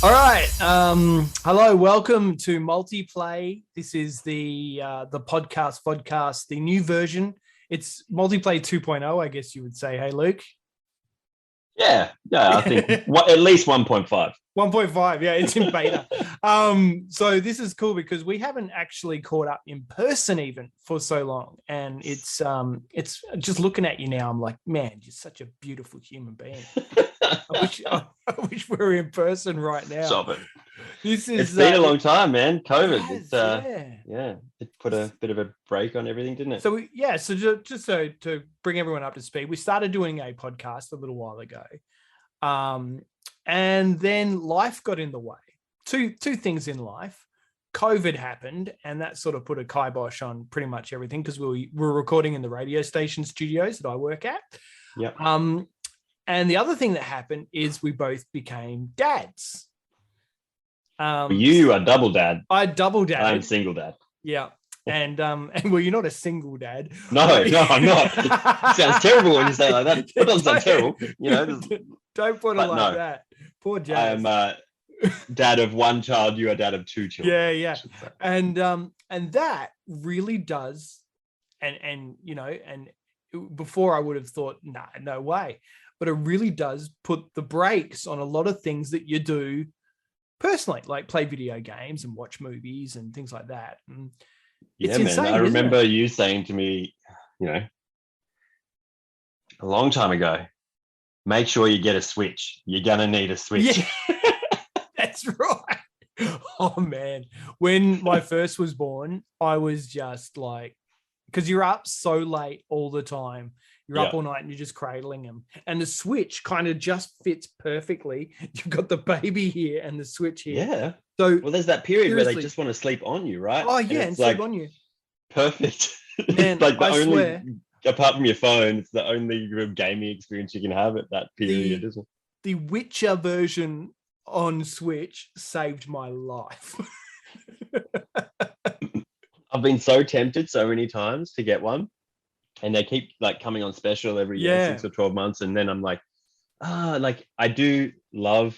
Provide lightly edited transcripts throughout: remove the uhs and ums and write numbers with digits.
All right. Hello, welcome to Multiplay. This is the podcast, the new version. It's Multiplay 2.0, I guess you would say. Hey, Luke. Yeah, I think at least 1.5. 1.5, yeah, it's in beta. So this is cool because we haven't actually caught up in person even for so long, and it's just looking at you now. I'm like, man, you're such a beautiful human being. I wish we were in person right now. Stop it. It's been a long time, man. COVID. Yeah. It put a bit of a break on everything, didn't it? So to bring everyone up to speed, we started doing a podcast a little while ago. And then life got in the way. Two things in life. COVID happened, and that sort of put a kibosh on pretty much everything because we were recording in the radio station studios that I work at. Yeah. And the other thing that happened is we both became dads. You are double dad. I double dad. I'm single dad. Yeah. And well, you're not a single dad. No, I'm not. It sounds terrible when you say it like that. It doesn't sound terrible. Don't put it like that. Poor Jazz. I am dad of one child. You are dad of two children. Yeah. And that really does. And before I would have thought, nah, no way. But it really does put the brakes on a lot of things that you do personally, like play video games and watch movies and things like that. And yeah, man. I remember you saying to me, a long time ago, make sure you get a Switch. You're going to need a Switch. Yeah, that's right. Oh, man. When my first was born, I was just like, because you're up so late all the time. You're up all night and you're just cradling them. And the Switch kind of just fits perfectly. You've got the baby here and the Switch here. Yeah. So, well, there's that period where they just want to sleep on you, right? Oh, yeah, and sleep on you. Perfect. Man, like apart from your phone, it's the only real gaming experience you can have at that period, isn't it? The Witcher version on Switch saved my life. I've been so tempted so many times to get one, and they keep like coming on special every year, 6 or 12 months, and then I'm like, I do love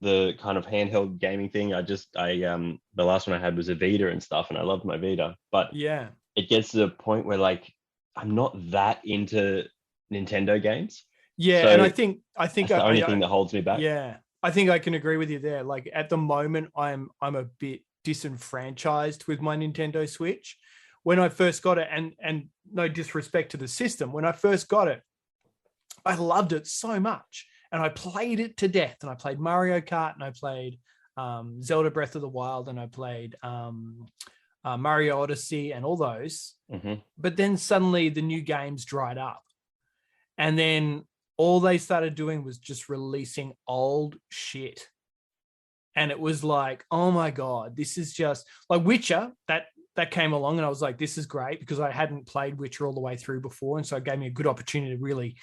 the kind of handheld gaming thing. The last one I had was a Vita and stuff, and I loved my Vita, but yeah, it gets to the point where like I'm not that into Nintendo games. Yeah, so and I think that's the only thing that holds me back. Yeah, I think I can agree with you there. Like at the moment, I'm a bit disenfranchised with my Nintendo Switch. When I first got it, and no disrespect to the system, when I first got it, I loved it so much, and I played it to death. And I played Mario Kart, and I played Zelda Breath of the Wild, and I played Mario Odyssey, and all those. Mm-hmm. But then suddenly the new games dried up, and then all they started doing was just releasing old shit. And it was like, oh my God, this is just like Witcher. That came along, and I was like, this is great because I hadn't played Witcher all the way through before. And so it gave me a good opportunity to really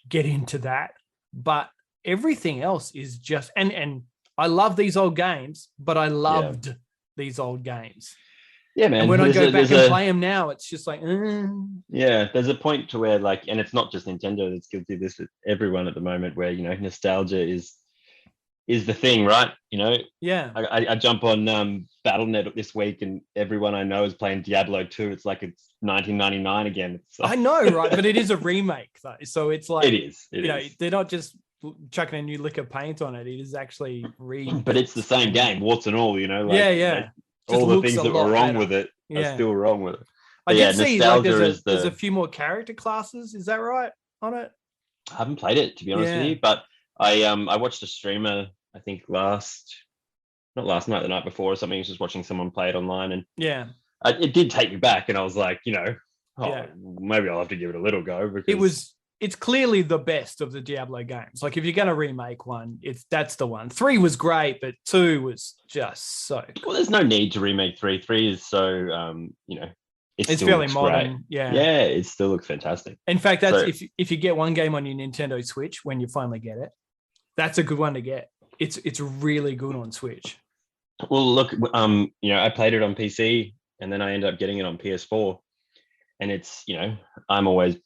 get into that. But everything else is just, and I love these old games, but I loved these old games. Yeah, man. And when I go back and play them now, it's just like, Yeah, there's a point to where like, and it's not just Nintendo that's guilty of this, with everyone at the moment where, nostalgia is the thing, right? Yeah. I jump on Battle.net this week, and everyone I know is playing Diablo 2. It's like it's 1999 again. I know, right? But it is a remake, though. So it's like it is. They're not just chucking a new lick of paint on it. It is actually But it's the same game, warts and all. All the things that were wrong with it are still wrong with it. But I did see like there's a few more character classes. Is that right on it? I haven't played it, to be honest with you, but I watched a streamer, I think not last night, the night before or something. I was just watching someone play it online, and it did take me back, and I was like, maybe I'll have to give it a little go, because it's clearly the best of the Diablo games. Like if you're going to remake one, that's the one. 3 was great, but 2 was just so good. Well, there's no need to remake 3. 3 is so, it's fairly modern. Great. Yeah. Yeah, it still looks fantastic. In fact, that's if you get one game on your Nintendo Switch when you finally get it, that's a good one to get. It's really good on Switch. Well, look, I played it on PC, and then I ended up getting it on PS4, and it's, I'm always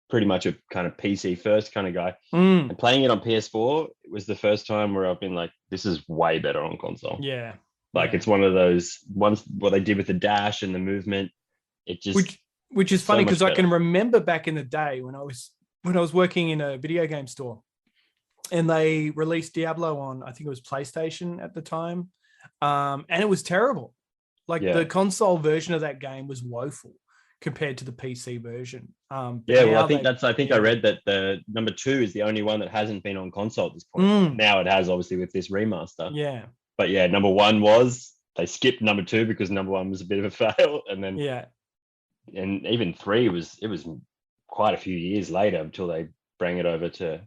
pretty much a kind of PC first kind of guy. And playing it on PS4 was the first time where I've been like, this is way better on console. Yeah. Like it's one of those ones, what they did with the dash and the movement. It just which is funny because I can remember back in the day when I was working in a video game store, and they released Diablo on, I think it was PlayStation at the time, and it was terrible. Like the console version of that game was woeful compared to the PC version. I think I read that the number 2 is the only one that hasn't been on console at this point. Now it has, obviously, with this remaster. Yeah. But yeah, number 1 was, they skipped number 2 because number 1 was a bit of a fail, and then and even 3 was quite a few years later until they bring it over to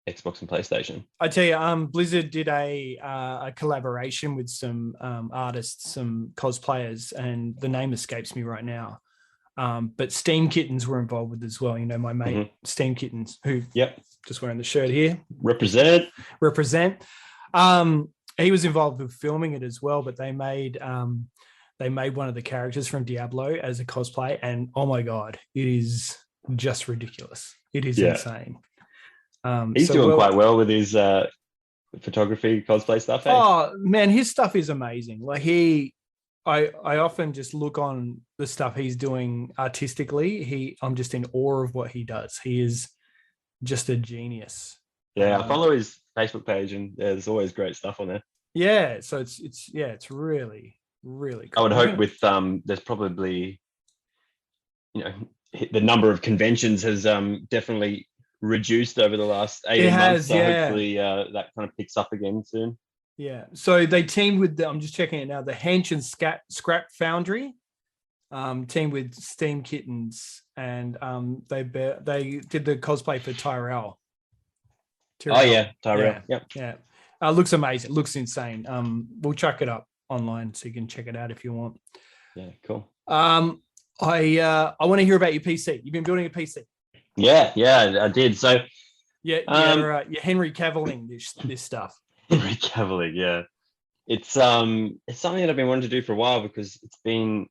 Xbox and PlayStation. I tell you, Blizzard did a collaboration with some artists, some cosplayers, and the name escapes me right now. But Steam Kittens were involved with it as well. You know, my mate Steam Kittens, who just wearing the shirt here. Represent. He was involved with filming it as well, but they made one of the characters from Diablo as a cosplay, and oh my god, it is just ridiculous. It is insane. He's doing quite well with his photography cosplay stuff. Oh man, his stuff is amazing. Like I often just look on the stuff he's doing artistically. I'm just in awe of what he does. He is just a genius. Yeah, I follow his Facebook page, and there's always great stuff on there. Yeah, so it's really, really cool. I would hope with there's probably, the number of conventions has definitely reduced over the last 18 months. So hopefully that kind of picks up again soon. Yeah. So they teamed with I'm just checking it now, the Hench and Scrap Foundry, teamed with Steam Kittens, and they did the cosplay for Tyrell. Oh yeah, Tyrell. Yeah. Looks amazing. Looks insane. We'll chuck it up online so you can check it out if you want. Yeah, cool. I want to hear about your PC. You've been building a PC. Yeah, I did. So you're Henry Cavilling this stuff. Henry Cavilling, yeah. It's something that I've been wanting to do for a while because it's been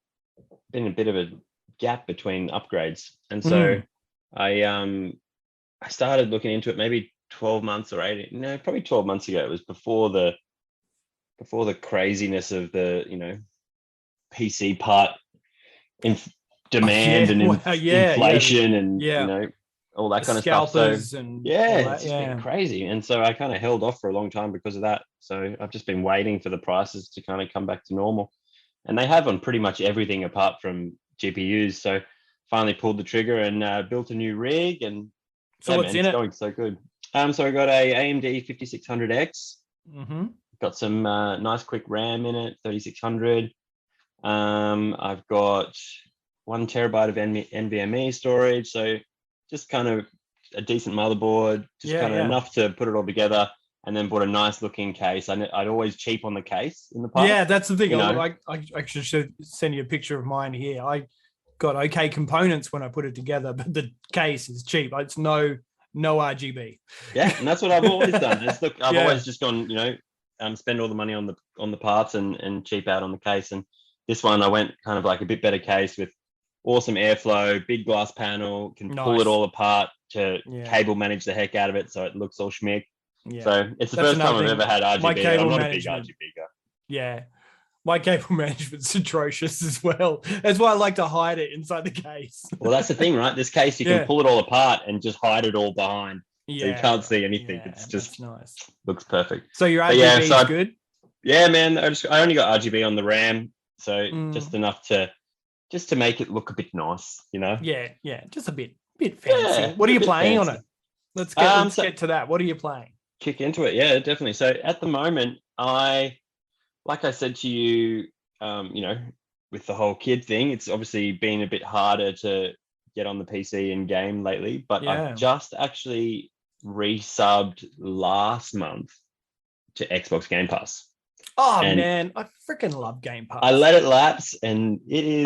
a bit of a gap between upgrades, and so I started looking into it maybe 12 months or 18. No, probably 12 months ago. It was before the craziness of the PC part in demand and inflation and all that kind of stuff. So it's just been crazy, and so I kind of held off for a long time because of that. So I've just been waiting for the prices to kind of come back to normal, and they have on pretty much everything apart from GPUs. So finally pulled the trigger and built a new rig, and so what's in it? It's going so good. So I got a AMD 5600X. Got some nice quick RAM in it, 3600. I've got 1 terabyte of NVMe storage, so just kind of a decent motherboard, just enough to put it all together, and then bought a nice looking case. I'd always cheap on the case in the past. Yeah, that's the thing. I actually should send you a picture of mine here. I got okay components when I put it together, but the case is cheap. It's no RGB. Yeah, and that's what I've always done. I've always just gone, spend all the money on the parts and cheap out on the case. And this one I went kind of like a bit better case with awesome airflow, big glass panel, can pull it all apart to cable manage the heck out of it so it looks all schmick. Yeah. So it's the first time I've ever had RGB. I'm not a big RGB guy. Yeah. My cable management's atrocious as well. That's why I like to hide it inside the case. Well, that's the thing, right? This case, you can pull it all apart and just hide it all behind. So you can't see anything. It's just nice. Looks perfect. So your RGB is good? Yeah, man. I only got RGB on the RAM. So just enough to make it look a bit nice, Yeah. Just a bit fancy. Yeah, what are you playing on it? Let's get to that. What are you playing? Kick into it. Yeah, definitely. So at the moment, like I said to you, with the whole kid thing, it's obviously been a bit harder to get on the PC and game lately, but I've just actually resubbed last month to Xbox Game Pass. Oh, man, I freaking love Game Pass. I let it lapse, and it is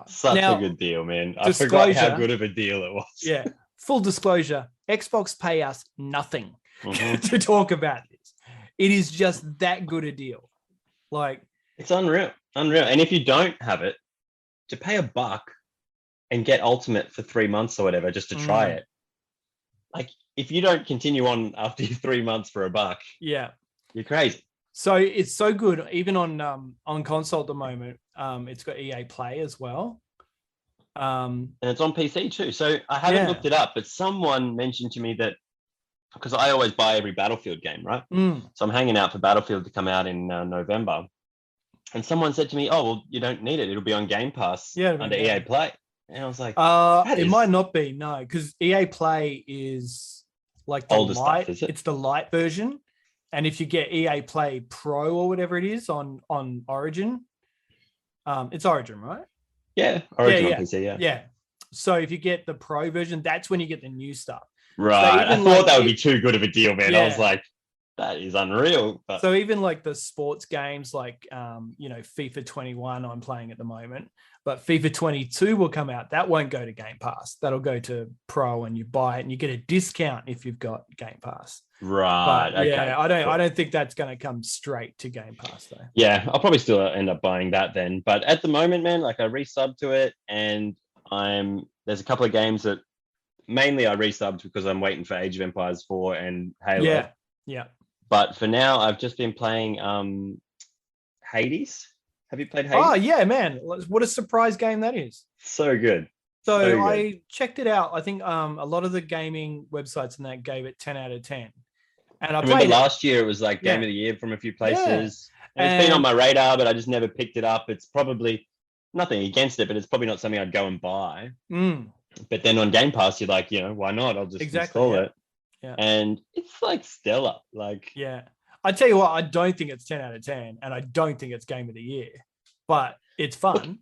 such a good deal, man. I forgot how good of a deal it was. Yeah, full disclosure, Xbox pay us nothing to talk about this. It is just that good a deal. Like, it's unreal. And if you don't have it, to pay $1 and get Ultimate for 3 months or whatever just to try it. Like, if you don't continue on after 3 months for $1, you're crazy. So it's so good, even on console at the moment. It's got EA Play as well. And it's on PC too. So I haven't looked it up, but someone mentioned to me that, because I always buy every Battlefield game, right? So I'm hanging out for Battlefield to come out in November. And someone said to me, "Oh, well, you don't need it. It'll be on Game Pass under EA Play." And I was like, it might not be, no, because EA Play is like the older light. Stuff, is it? It's the light version. And if you get EA Play Pro or whatever it is on Origin, it's Origin, right? Yeah, Origin on PC, yeah. So if you get the Pro version, that's when you get the new stuff. Right. So I thought that would be too good of a deal, man. I was like, that is unreal. But... So even like the sports games, like FIFA 21, I'm playing at the moment, but FIFA 22 will come out. That won't go to Game Pass. That'll go to Pro, and you buy it, and you get a discount if you've got Game Pass. Right. But, I don't think that's going to come straight to Game Pass though. Yeah, I'll probably still end up buying that then. But at the moment, man, like I resubbed to it, and there's a couple of games that mainly I resubbed because I'm waiting for Age of Empires 4 and Halo. Yeah. But for now, I've just been playing Hades. Have you played Hades? Oh, yeah, man. What a surprise game that is. So good. So I checked it out. I think a lot of the gaming websites and that gave it 10 out of 10. And I remember last year it was like Game of the Year from a few places. Yeah. And it's been on my radar, but I just never picked it up. It's probably nothing against it, but it's probably not something I'd go and buy. But then on Game Pass, you're like, why not? I'll just install it. Yeah. And it's like stellar. Like, I tell you what, I don't think it's 10 out of 10, and I don't think it's Game of the Year, but it's fun. Look,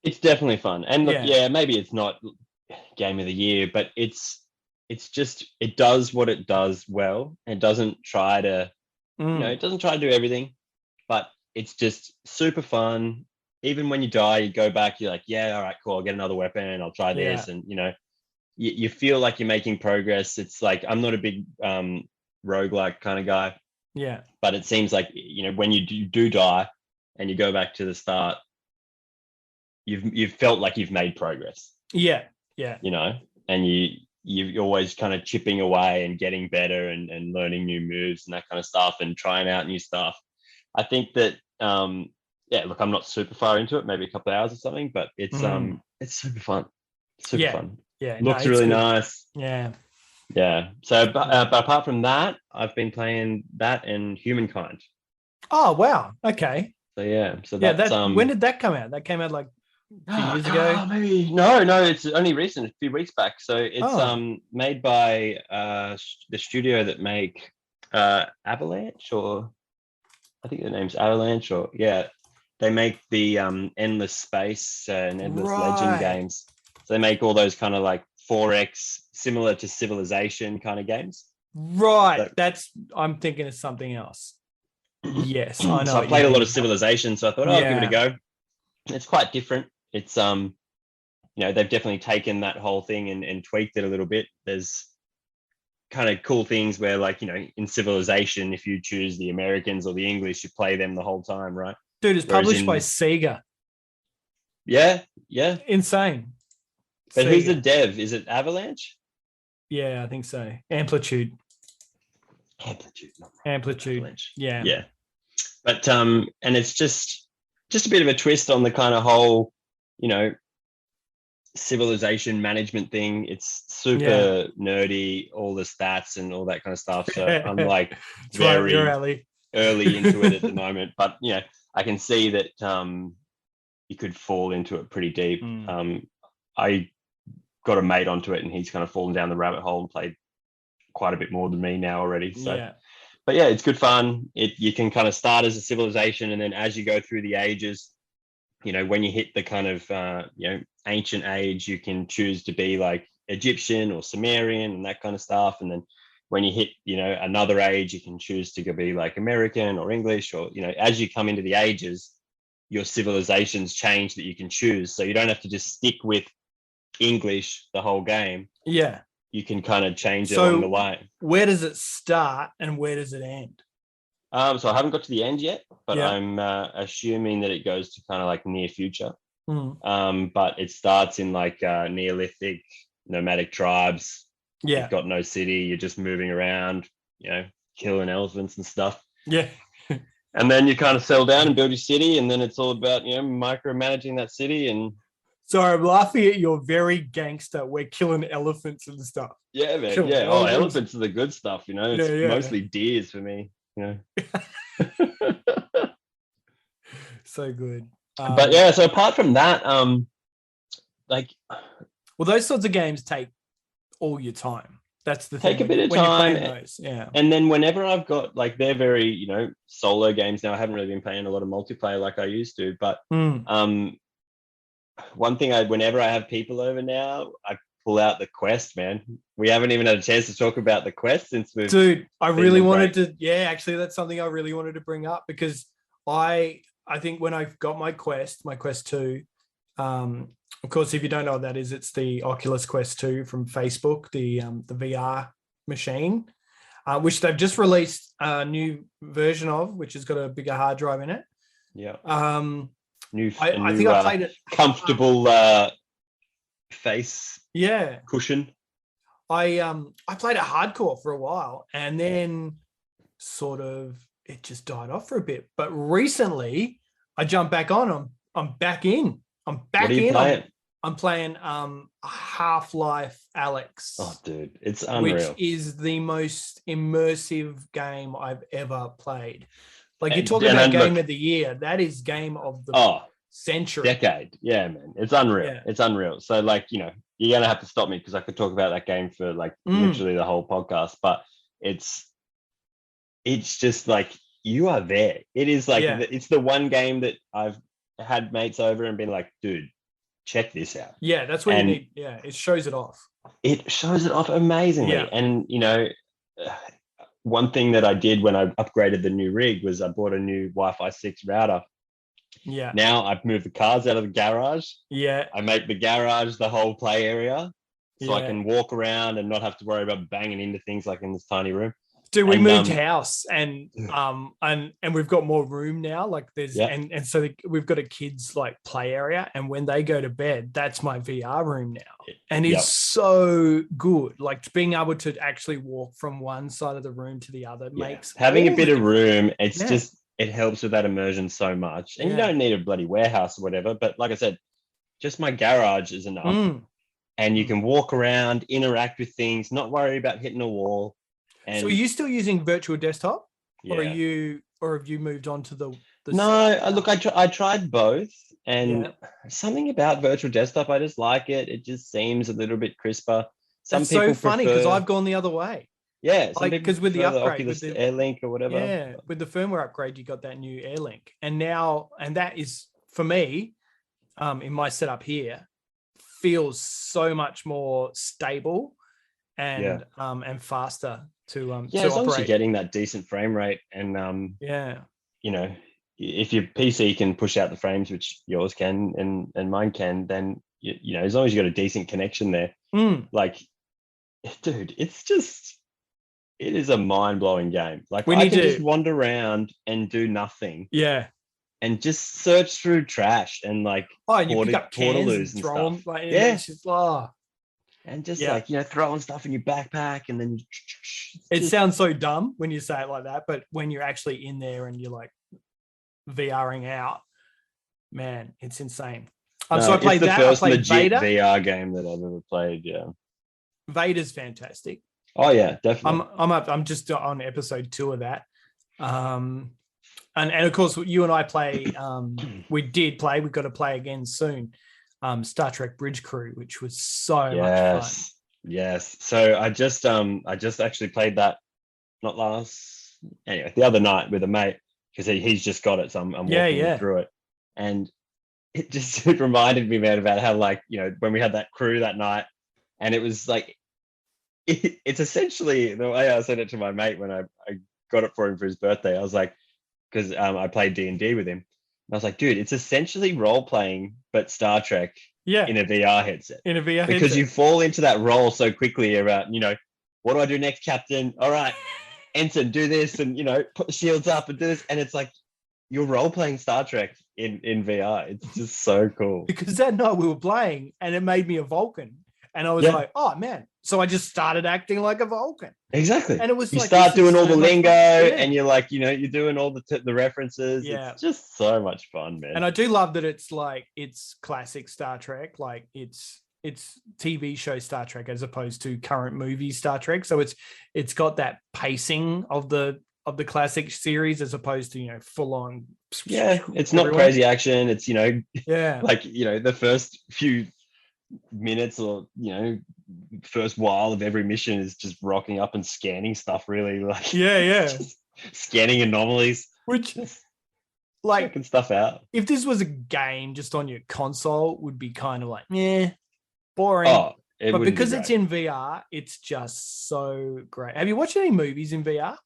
it's definitely fun. And look, maybe it's not Game of the Year, but it's just, it does what it does well. It doesn't try to, it doesn't try to do everything, but it's just super fun. Even when you die, you go back, you're like, all right, cool. I'll get another weapon and I'll try this. And, you feel like you're making progress. It's like, I'm not a big roguelike kind of guy. Yeah. But it seems like, when you do die and you go back to the start, you've felt like you've made progress. Yeah. And you're always kind of chipping away and getting better and learning new moves and that kind of stuff and trying out new stuff. I think that, look, I'm not super far into it, maybe a couple of hours or something, but it's super fun. Super fun. Yeah. Looks really nice. Yeah. Yeah. So, but apart from that, I've been playing that and Humankind. Oh, wow. Okay. So that's when did that come out? That came out like a few years ago? Maybe. No, it's only recent, a few weeks back. So it's made by the studio that make Avalanche, or I think the name's Avalanche, or they make the Endless Space and Endless Legend games. So they make all those kind of like 4X, similar to Civilization kind of games. Right. I'm thinking of something else. Yes, I know. So I played a lot of Civilization, so I thought, I'll give it a go. It's quite different. It's they've definitely taken that whole thing and tweaked it a little bit. There's kind of cool things where, like, in Civilization, if you choose the Americans or the English, you play them the whole time, right? Dude, it's published by Sega. Yeah. Insane. But Sega. Who's the dev? Is it Avalanche? Yeah, I think so. Amplitude. Avalanche. Yeah. But and it's just a bit of a twist on the kind of whole, Civilization management thing. It's super nerdy, all the stats and all that kind of stuff. So I'm like very early into it at the moment. But I can see that you could fall into it pretty deep. I got a mate onto it, and he's kind of fallen down the rabbit hole and played quite a bit more than me now already. So, but it's good fun. You can kind of start as a Civilization, and then as you go through the ages, when you hit the kind of ancient age, you can choose to be like Egyptian or Sumerian and that kind of stuff. And then when you hit another age, you can choose to be like American or English, or as you come into the ages, your civilizations change that you can choose. So you don't have to just stick with English the whole game. Yeah. You can kind of change it along the way. Where does it start and where does it end? So I haven't got to the end yet, but I'm assuming that it goes to kind of like near future. But it starts in like Neolithic nomadic tribes. Yeah. You've got no city. You're just moving around, killing elephants and stuff. Yeah. And then you kind of settle down and build your city, and then it's all about micromanaging that city. And sorry, I'm laughing at your very gangster. We're killing elephants and stuff. Yeah, man. Killing elephants are the good stuff. It's mostly deers for me. So good. But so apart from that, those sorts of games take all your time. That's the thing. Take a bit of time. Those. Yeah. And then whenever I've got they're very, solo games now. I haven't really been playing a lot of multiplayer like I used to. But one thing whenever I have people over now, I pull out the Quest, man. We haven't even had a chance to talk about the Quest since we've. Dude, I really wanted to. Yeah, actually, that's something I really wanted to bring up because I think when I got my Quest 2, of course, if you don't know what that is, it's the Oculus Quest 2 from Facebook, the VR machine, which they've just released a new version of, which has got a bigger hard drive in it. Yeah. I think I played it. Comfortable face. Yeah. Cushion. I played it hardcore for a while, and then sort of it just died off for a bit. But recently, I jumped back on. I'm back in. I'm back in. I'm playing Half-Life Alyx. Oh, dude, it's unreal. Which is the most immersive game I've ever played. Like you're talking about game of the year, that is game of the century, decade. Yeah, man, it's unreal. Yeah. It's unreal. So, you're gonna have to stop me because I could talk about that game for literally the whole podcast. But it's just you are there. It is it's the one game that I've had mates over and been like, dude, check this out. Yeah, that's what you need. Yeah, it shows it off. It shows it off amazingly. Yeah. And one thing that I did when I upgraded the new rig was I bought a new Wi-Fi 6 router. Yeah. Now I've moved the cars out of the garage. Yeah. I make the garage the whole play area, so I can walk around and not have to worry about banging into things like in this tiny room. Dude, we moved house and we've got more room now. Like there's and so we've got a kids play area, and when they go to bed, that's my VR room now, and it's so good. Like being able to actually walk from one side of the room to the other makes having a bit of room. It's just it helps with that immersion so much, and you don't need a bloody warehouse or whatever. But like I said, just my garage is enough, and you can walk around, interact with things, not worry about hitting a wall. And so are you still using virtual desktop, or have you moved on to the No, look, I tried both, and something about virtual desktop, I just like it. It just seems a little bit crisper. That's so funny because I've gone the other way. Yeah, because with the upgrade, with the AirLink or whatever. With the firmware upgrade, you got that new AirLink, and that is for me, in my setup here, feels so much more stable and faster to as long as you're getting that decent frame rate and if your PC can push out the frames, which yours can and mine can, then as long as you got a decent connection there, dude, it is a mind-blowing game. I can just wander around and do nothing. Yeah. And just search through trash and you pick up cans and throw them. It's just, and just throwing stuff in your backpack, and then it sounds so dumb when you say it like that, but when you're actually in there and you're VRing out, man, it's insane. So I played that. I played Vader. VR game that I've ever played. Yeah, Vader's fantastic. Oh yeah, definitely. I'm just on episode 2 of that. And of course you and I play. We did play. We've got to play again soon. Star Trek Bridge Crew, which was so much fun. Yes. So I just actually played that the other night with a mate because he's just got it. So I'm walking through it, and it reminded me, man, about how when we had that crew that night, and it was it's essentially the way I said it to my mate when I got it for him for his birthday. I was like, because I played D&D with him. I was like, dude, it's essentially role-playing, but Star Trek in a VR headset. Because you fall into that role so quickly about, what do I do next, Captain? All right, Ensign, do this, and, put the shields up and do this. And it's you're role-playing Star Trek in VR. It's just so cool. Because that night we were playing and it made me a Vulcan. And I was like, oh man. So I just started acting like a Vulcan. Exactly. And it was you like, start doing all the lingo and you're like, you know, you're doing all the references. Yeah. It's just so much fun, man. And I do love that it's like, it's classic Star Trek. Like it's TV show Star Trek as opposed to current movie Star Trek. So it's got that pacing of the classic series as opposed to, you know, full on. Yeah. It's not crazy action. It's, you know, yeah, like, you know, the first few minutes or, you know, first while of every mission is just rocking up and scanning stuff, really, like scanning anomalies, which like checking stuff out. If this was a game just on your console, would be kind of like boring. But because it's in VR, it's just so great. Have you watched any movies in VR?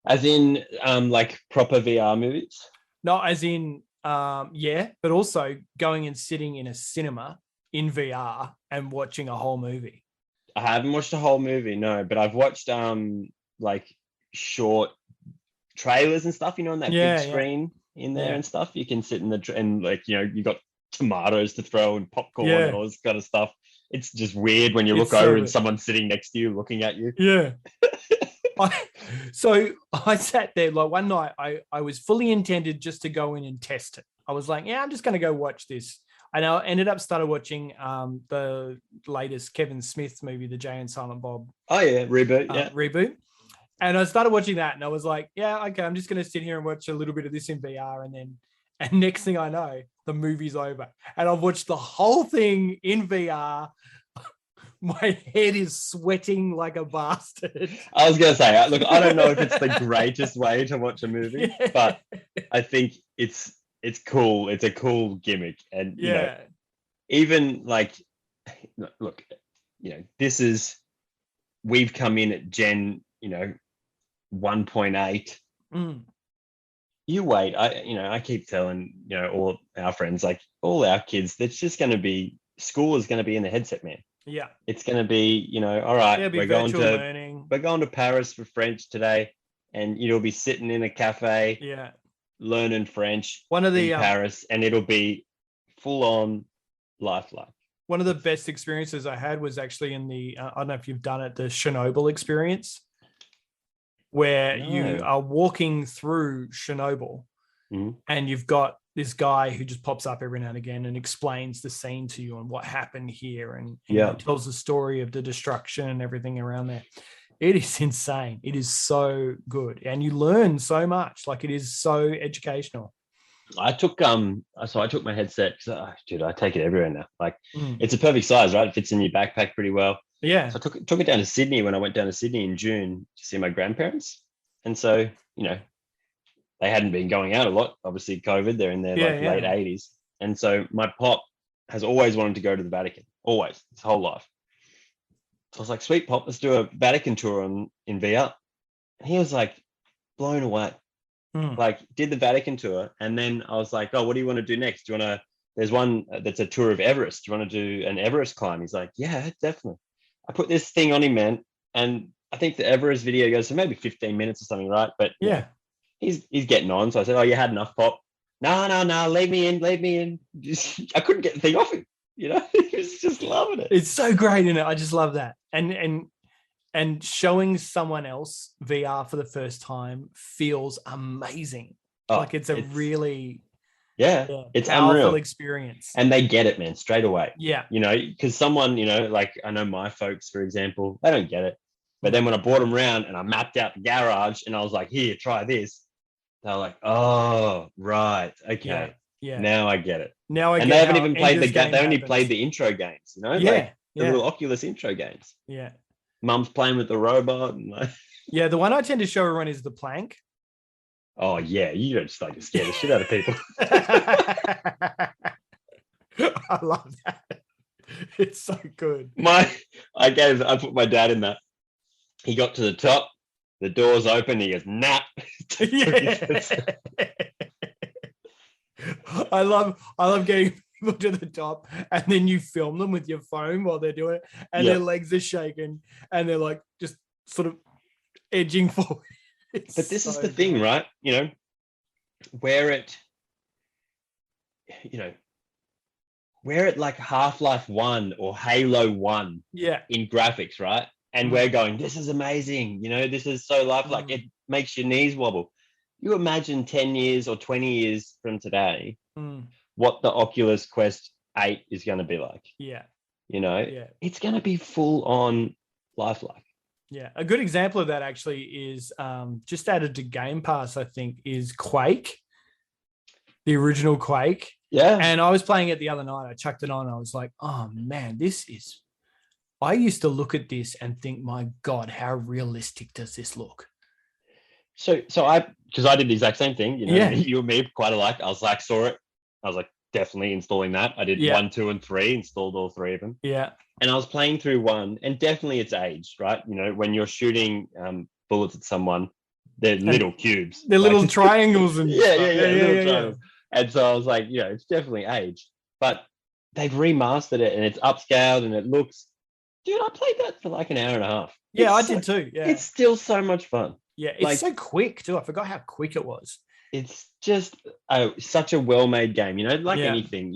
As in like proper VR movies? No, as in but also going and sitting in a cinema in VR and watching a whole movie. I haven't watched a whole movie, no, but I've watched like short trailers and stuff, you know, on that big screen in there and stuff. You can sit in and like, you know, you got tomatoes to throw and popcorn and all this kind of stuff. It's just weird when you look over and someone's sitting next to you looking at you. Yeah. So I sat there like one night, I was fully intended just to go in and test it. I was like, I'm just going to go watch this. And I ended up started watching the latest Kevin Smith movie, the Jay and Silent Bob. Oh yeah, reboot. Reboot. And I started watching that and I was like, okay, I'm just going to sit here and watch a little bit of this in VR. And next thing I know, the movie's over. And I've watched the whole thing in VR. My head is sweating like a bastard. I was going to say, look, I don't know if it's the greatest way to watch a movie, but I think it's cool. It's a cool gimmick. And, you know, even like, look, you know, we've come in at Gen, you know, 1.8. You wait. I keep telling, you know, all our friends, like all our kids, that's just going to be, school is going to be in the headset, man. Yeah. It's going to be, you know, all right, we're going to Paris for French today, and you'll be sitting in a cafe learning French in Paris, and it'll be full on lifelike. One of the best experiences I had was actually in the, I don't know if you've done it, the Chernobyl experience, where you are walking through Chernobyl and you've got this guy who just pops up every now and again and explains the scene to you and what happened here. And he tells the story of the destruction and everything around there. It is insane. It is so good. And you learn so much. Like, it is so educational. I took my headset, dude, I take it everywhere now. Like it's a perfect size, right? It fits in your backpack pretty well. Yeah. So I took it down to Sydney when I went down to Sydney in June to see my grandparents. And so, you know, they hadn't been going out a lot. Obviously, COVID, they're in their late 80s. And so my pop has always wanted to go to the Vatican, always, his whole life. So I was like, sweet pop, let's do a Vatican tour in VR. And he was like blown away. Like, did the Vatican tour. And then I was like, oh, what do you want to do next? There's one that's a tour of Everest. Do you want to do an Everest climb? He's like, yeah, definitely. I put this thing on him, man. And I think the Everest video goes for maybe 15 minutes or something, right? But yeah, he's getting on. So I said, oh, you had enough, pop. No, leave me in. I couldn't get the thing off him. You know, he was just loving it. It's so great, isn't it? I just love that. And showing someone else VR for the first time feels amazing. Like it's really it's powerful unreal experience. And they get it, man, straight away. Yeah. You know, because someone, you know, like I know my folks, for example, they don't get it. But then when I brought them around and I mapped out the garage and I was like, here, try this. They're like, oh, right. Okay. Yeah. Now I get it. And they haven't even played the game. They only played the intro games, you know? Like the little Oculus intro games. Yeah. Mum's playing with the robot. And yeah, the one I tend to show everyone is the plank. Oh, yeah. You don't just like to scare the shit out of people. I love that. It's so good. I put my dad in that. He got to the top. The door's open. He goes, nah. I love getting people to the top and then you film them with your phone while they're doing it and their legs are shaking and they're like just sort of edging forward. But this is the thing, right? You know, we're at, we're at like Half-Life 1 or Halo 1 in graphics, right? And we're going, this is amazing. This is so lifelike. It makes your knees wobble. You imagine 10 years or 20 years from today, what the Oculus Quest 8 is going to be like. Yeah. It's going to be full on lifelike. Yeah. A good example of that actually is just added to Game Pass, I think, is Quake, the original Quake. Yeah. And I was playing it the other night. I chucked it on. I was like, oh man, I used to look at this and think, my God, how realistic does this look? So because I did the exact same thing, you and me quite alike. I was like, saw it. I was like, definitely installing that. I did 1, 2, and 3, installed all 3 of them. Yeah. And I was playing through 1, and definitely it's aged, right? When you're shooting bullets at someone, they're little cubes. They're little triangles. And little triangles. And so I was like, it's definitely aged. But they've remastered it, and it's upscaled, and it looks... Dude, I played that for like an hour and a half. Yeah, I did too. Yeah. It's still so much fun. Yeah, it's so quick too. I forgot how quick it was. It's just such a well-made game, anything,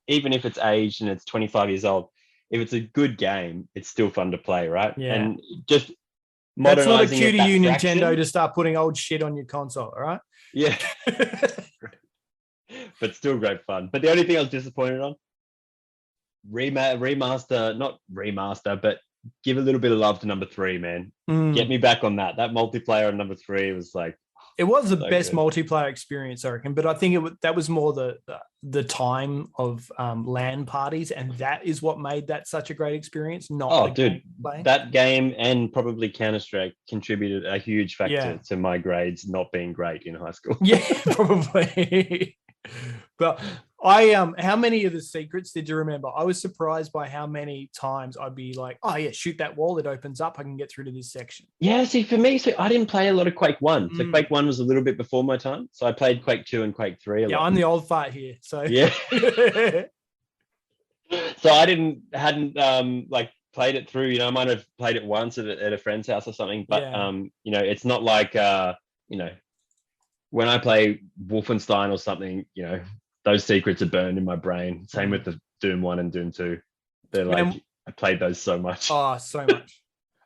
even if it's aged and it's 25 years old, if it's a good game, it's still fun to play, right? Yeah. And just that's not a cue to you, Nintendo, to start putting old shit on your console, all right? Yeah. But still great fun. But the only thing I was disappointed on, not remaster, but give a little bit of love to number 3, man. Get me back on that. That multiplayer on number 3 was like... It was the best multiplayer experience, I reckon. But I think that was more the time of LAN parties, and that is what made that such a great experience. That game and probably Counter-Strike contributed a huge factor to my grades not being great in high school. Yeah, probably. But how many of the secrets did you remember? I was surprised by how many times I'd be like, oh yeah, shoot that wall, it opens up, I can get through to this section. Yeah, see, for me, I didn't play a lot of Quake 1. So Quake 1 was a little bit before my time. So I played Quake 2 and Quake 3 a lot. Yeah, I'm the old fart here. So yeah. So I hadn't played it through, I might have played it once at a friend's house or something, but it's not like when I play Wolfenstein or something, those secrets are burned in my brain. Same with the Doom 1 and Doom 2. They're like, I played those so much. Oh, so much.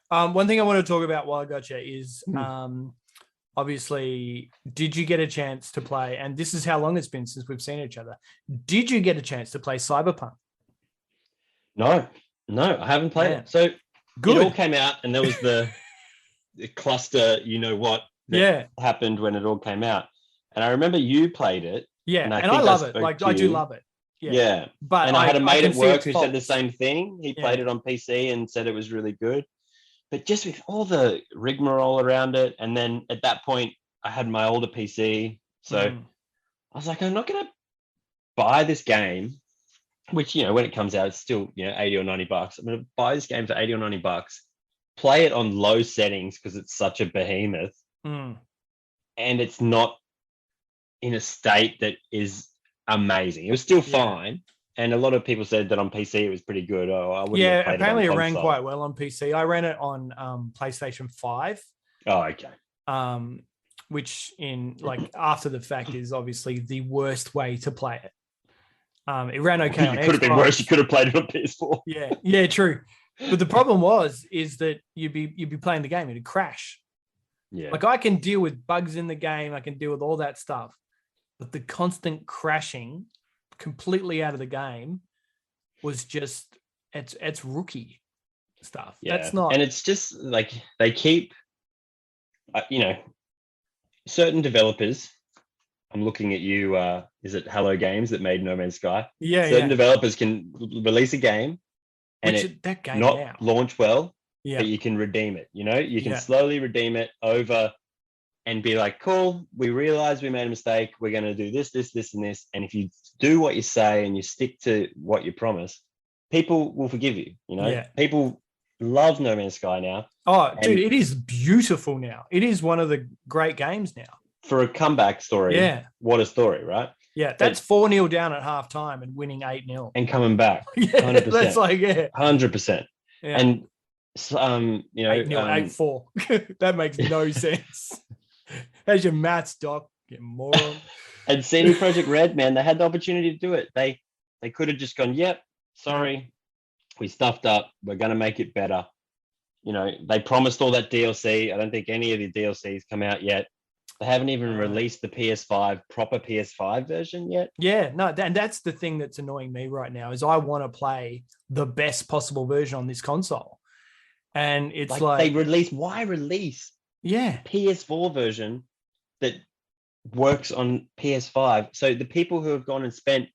One thing I want to talk about while I got you is obviously, did you get a chance to play, and this is how long it's been since we've seen each other, did you get a chance to play Cyberpunk? No, I haven't played it. So good. It all came out, and there was the cluster, that happened when it all came out. And I remember you played it. Yeah, and I love it. Like, I do love it. Yeah. But I had a mate at work who said the same thing. He played it on PC and said it was really good. But just with all the rigmarole around it, and then at that point, I had my older PC. So I was like, I'm not going to buy this game, which, when it comes out, it's still, $80 or $90. I'm going to buy this game for $80 or $90, play it on low settings because it's such a behemoth. And it's not in a state that is amazing. It was still fine, and a lot of people said that on PC it was pretty good. Apparently it ran quite well on PC. I ran it on PlayStation 5. Oh, okay. Which after the fact is obviously the worst way to play it. It ran okay on Xbox. It could have been worse. You could have played it on PS4. Yeah, true. But the problem is that you'd be playing the game, it'd crash. Yeah. Like, I can deal with bugs in the game, I can deal with all that stuff, but the constant crashing completely out of the game was just it's rookie stuff. Yeah. That's not, and it's just like they keep certain developers. I'm looking at you. Is it Hello Games that made No Man's Sky? Yeah. Certain developers can release a game and that game not launch well. Yeah. But you can redeem it, you can slowly redeem it over and be like, cool, we realize we made a mistake. We're going to do this, this, this, and this. And if you do what you say and you stick to what you promise, people will forgive you, People love No Man's Sky now. Oh, dude, it is beautiful now. It is one of the great games now. For a comeback story. Yeah. What a story, right? Yeah, that's 4-0 down at halftime and winning 8-0. And coming back. 100%. That's 100%. Yeah. And 8-0, 8-4. That makes no sense. How's your maths, Doc? Get moron. And CD Projekt Red, man, they had the opportunity to do it. They could have just gone, yep, sorry, we stuffed up. We're going to make it better. You know, they promised all that DLC. I don't think any of the DLCs come out yet. They haven't even released the proper PS5 version yet. Yeah, no, and that's the thing that's annoying me right now is I want to play the best possible version on this console. And it's like why release a PS4 version that works on PS5? So the people who have gone and spent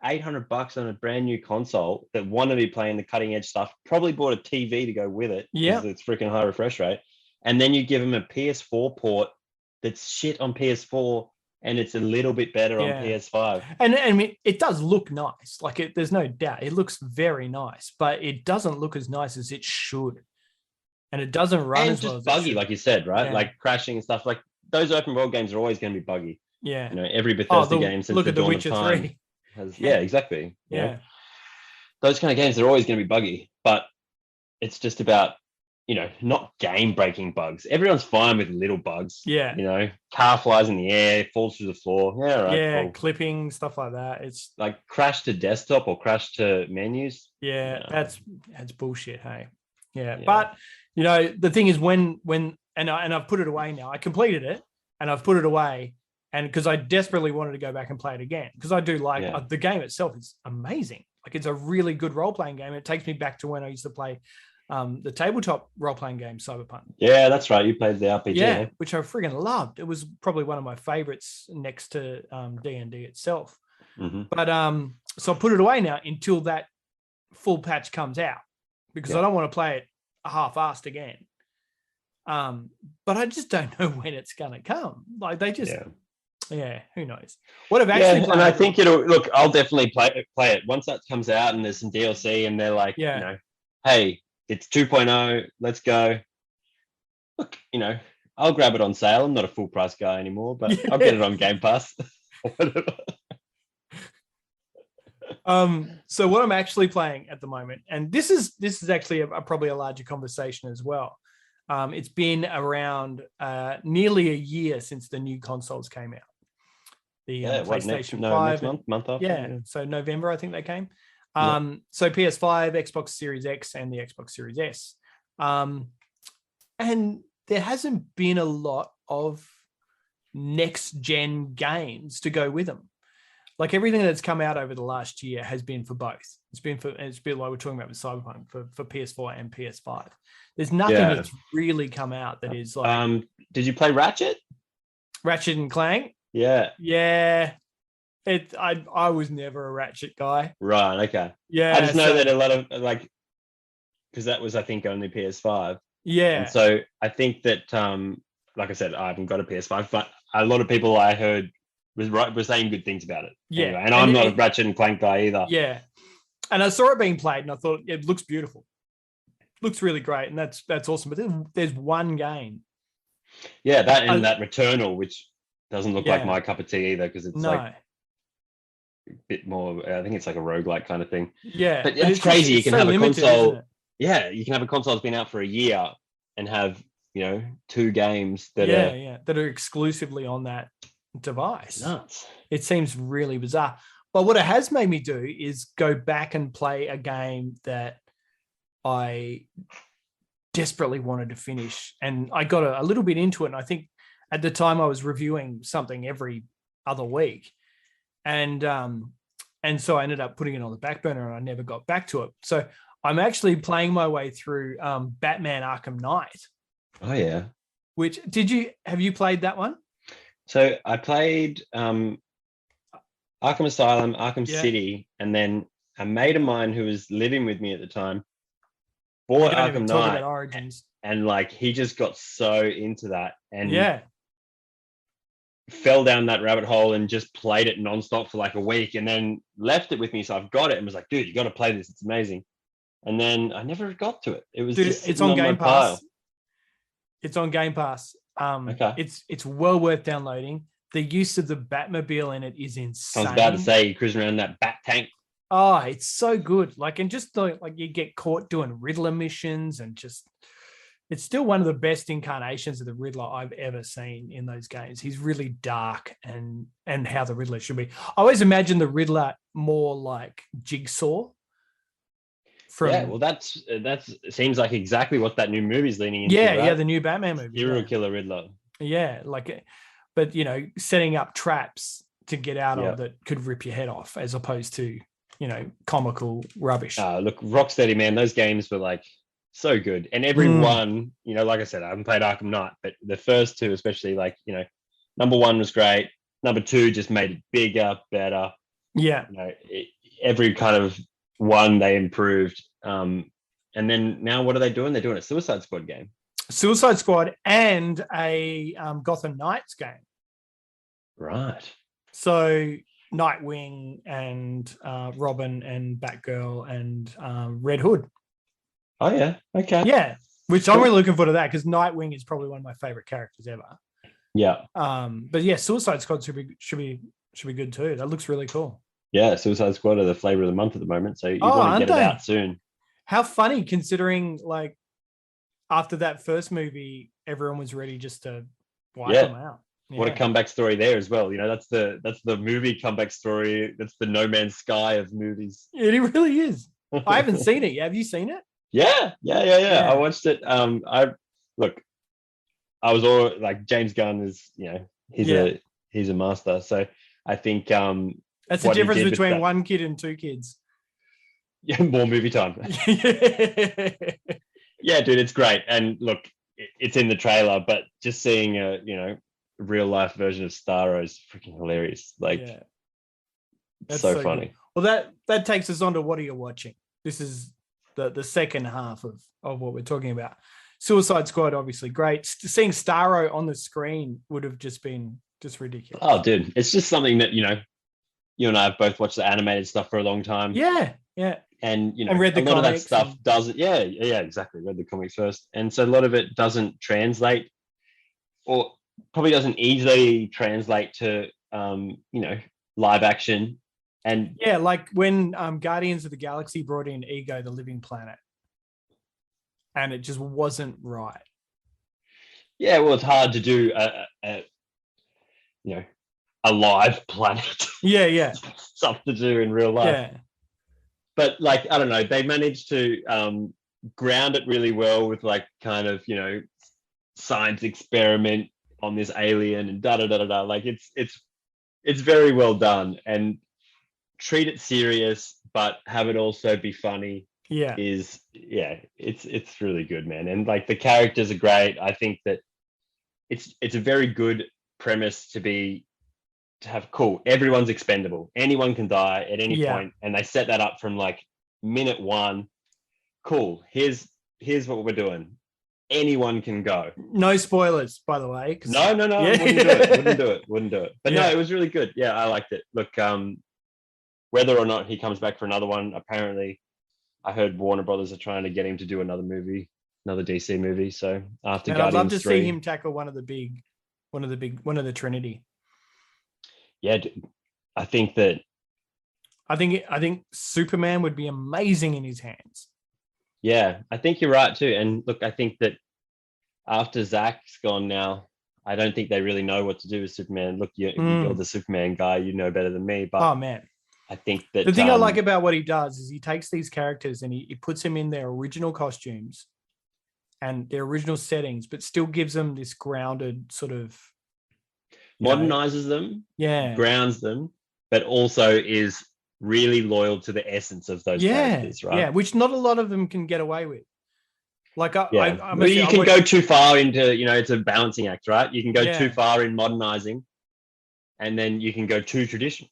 $800 on a brand new console that want to be playing the cutting edge stuff, probably bought a TV to go with it because it's freaking high refresh rate. And then you give them a PS4 port that's shit on PS4 and it's a little bit better on PS5. And I mean, it does look nice. Like there's no doubt. It looks very nice, but it doesn't look as nice as it should. And it doesn't run as well as buggy, like you said, right? Yeah. Like crashing and stuff. Like those open world games are always going to be buggy. Yeah. You know, every Bethesda game since the dawn of time has, exactly. Yeah. You know, those kind of games are always going to be buggy, but it's just about, you know, not game-breaking bugs. Everyone's fine with little bugs. Yeah. You know, car flies in the air, falls through the floor. Yeah, right. Yeah, cool. Clipping, stuff like that. It's like crash to desktop or crash to menus. Yeah, no. That's bullshit, hey. Yeah. But, you know, the thing is when I've put it away now. I completed it and I've put it away, and because I desperately wanted to go back and play it again because I do like the game itself is amazing. Like it's a really good role-playing game. It takes me back to when I used to play the tabletop role-playing game Cyberpunk. Yeah, that's right. You played the RPG. Which I friggin' loved. It was probably one of my favorites next to D&D itself. Mm-hmm. But so I put it away now until that full patch comes out because I don't want to play it half-assed again. But I just don't know when it's going to come. Like they just, who knows? What I've actually played. And I think I'll definitely play it once that comes out and there's some DLC and they're like, you know, hey, it's 2.0, let's go. Look, you know, I'll grab it on sale. I'm not a full price guy anymore, but I'll get it on Game Pass. So what I'm actually playing at the moment, and this is actually probably a larger conversation as well. It's been around nearly a year since the new consoles came out. The PlayStation 5. Next month after. So November, I think they came. So PS5, Xbox Series X, and the Xbox Series S. And there hasn't been a lot of next-gen games to go with them. Like everything that's come out over the last year has been for both. It's been like we're talking about with Cyberpunk for PS4 and PS5. There's nothing that's really come out that is like. Did you play Ratchet and Clank? Yeah. Yeah. I was never a Ratchet guy. Right. Okay. Yeah. I just know that a lot of because that was I think only PS5. Yeah. And so I think that like I said, I haven't got a PS5, but a lot of people I heard was saying good things about it. Yeah. Anyway, and I'm not a Ratchet and Clank guy either. Yeah. And I saw it being played and I thought it looks beautiful. Looks really great. And that's awesome. But there's one game. Yeah, that and that Returnal, which doesn't look like my cup of tea either because it's like a bit more, I think it's like a roguelike kind of thing. Yeah. But it's crazy. You can have a console. Yeah, you can have a console that's been out for a year and have, you know, 2 games that are exclusively on that device. Nuts. It seems really bizarre. But what it has made me do is go back and play a game that I desperately wanted to finish. And I got a little bit into it. And I think at the time I was reviewing something every other week. And so I ended up putting it on the back burner and I never got back to it. So I'm actually playing my way through Batman Arkham Knight. Oh, yeah. Have you played that one? So I played Arkham Asylum, Arkham City, and then a mate of mine who was living with me at the time bought Arkham Knight, Origins. And like he just got so into that and fell down that rabbit hole and just played it nonstop for like a week and then left it with me. So I've got it and was like, dude, you got to play this. It's amazing. And then I never got to it. It was it's on Game Pass. It's on Game Pass. It's well worth downloading. The use of the Batmobile in it is insane. I was about to say, you cruising around that Bat tank. Oh, it's so good. Like, and just like you get caught doing Riddler missions and just, it's still one of the best incarnations of the Riddler I've ever seen in those games. He's really dark and how the Riddler should be. I always imagine the Riddler more like Jigsaw. Well, that's seems like exactly what that new movie's leaning into. Yeah, the new Batman movie. Serial killer Riddler. Yeah, but setting up traps to get out of that could rip your head off, as opposed to comical rubbish. Look, Rocksteady, man, those games were like so good, and every one, like I said, I haven't played Arkham Knight, but the first two, especially, like number one was great. Number two just made it bigger, better. Yeah, every kind of one they improved. And then now what are they doing? They're doing a Suicide Squad game. Suicide Squad and a Gotham Knights game. Right. So Nightwing and Robin and Batgirl and Red Hood. Oh yeah. Okay. Yeah, which I'm really looking forward to that, because Nightwing is probably one of my favorite characters ever. Yeah. But yeah, Suicide Squad should be good too. That looks really cool. Yeah, Suicide Squad are the flavor of the month at the moment, so you want to get it out soon. How funny, considering like after that first movie, everyone was ready just to wipe them out. Yeah. What a comeback story there as well. That's the movie comeback story. That's the No Man's Sky of movies. It really is. I haven't seen it yet. Have you seen it? Yeah. I watched it. I was all like, James Gunn is, he's a master. So I think that's the difference between one kid and two kids. Yeah, more movie time. Yeah, dude, it's great. And look, it's in the trailer, but just seeing a real life version of Starro is freaking hilarious. Like, that's so funny. Good. Well, that takes us on to what are you watching? This is the second half of what we're talking about. Suicide Squad, obviously great. Seeing Starro on the screen would have just been just ridiculous. Oh, dude, it's just something that you and I have both watched the animated stuff for a long time. Yeah. And and read the a lot of that stuff and... doesn't. Yeah, exactly. Read the comics first, and so a lot of it doesn't translate, or probably doesn't easily translate to live action. And yeah, like when Guardians of the Galaxy brought in Ego, the Living Planet, and it just wasn't right. Yeah, well, it's hard to do a live planet. Yeah. Stuff to do in real life. Yeah. But like, I don't know, they managed to ground it really well with like kind of, science experiment on this alien and da-da-da-da-da. Like it's very well done, and treat it serious, but have it also be funny. Yeah. It's really good, man. And like the characters are great. I think that it's a very good premise to have cool. Everyone's expendable. Anyone can die at any point, and they set that up from like minute one. Cool. Here's what we're doing. Anyone can go. No spoilers, by the way. No. Yeah. Wouldn't do it. But no, it was really good. Yeah, I liked it. Look, whether or not he comes back for another one, apparently, I heard Warner Brothers are trying to get him to do another movie, another DC movie. So after Guardians 3, I'd love to see him tackle one of the Trinity. Yeah, I think Superman would be amazing in his hands. Yeah, I think you're right too. And look, I think that after Zach's gone now, I don't think they really know what to do with Superman. Look, you're the Superman guy, you know better than me. But oh man, I think that the thing I like about what he does is he takes these characters and he puts them in their original costumes and their original settings, but still gives them this grounded sort of modernizes them, grounds them, but also is really loyal to the essence of those characters, right? Yeah, which not a lot of them can get away with. Like, you can go too far into, it's a balancing act, right? You can go too far in modernizing, and then you can go too traditional.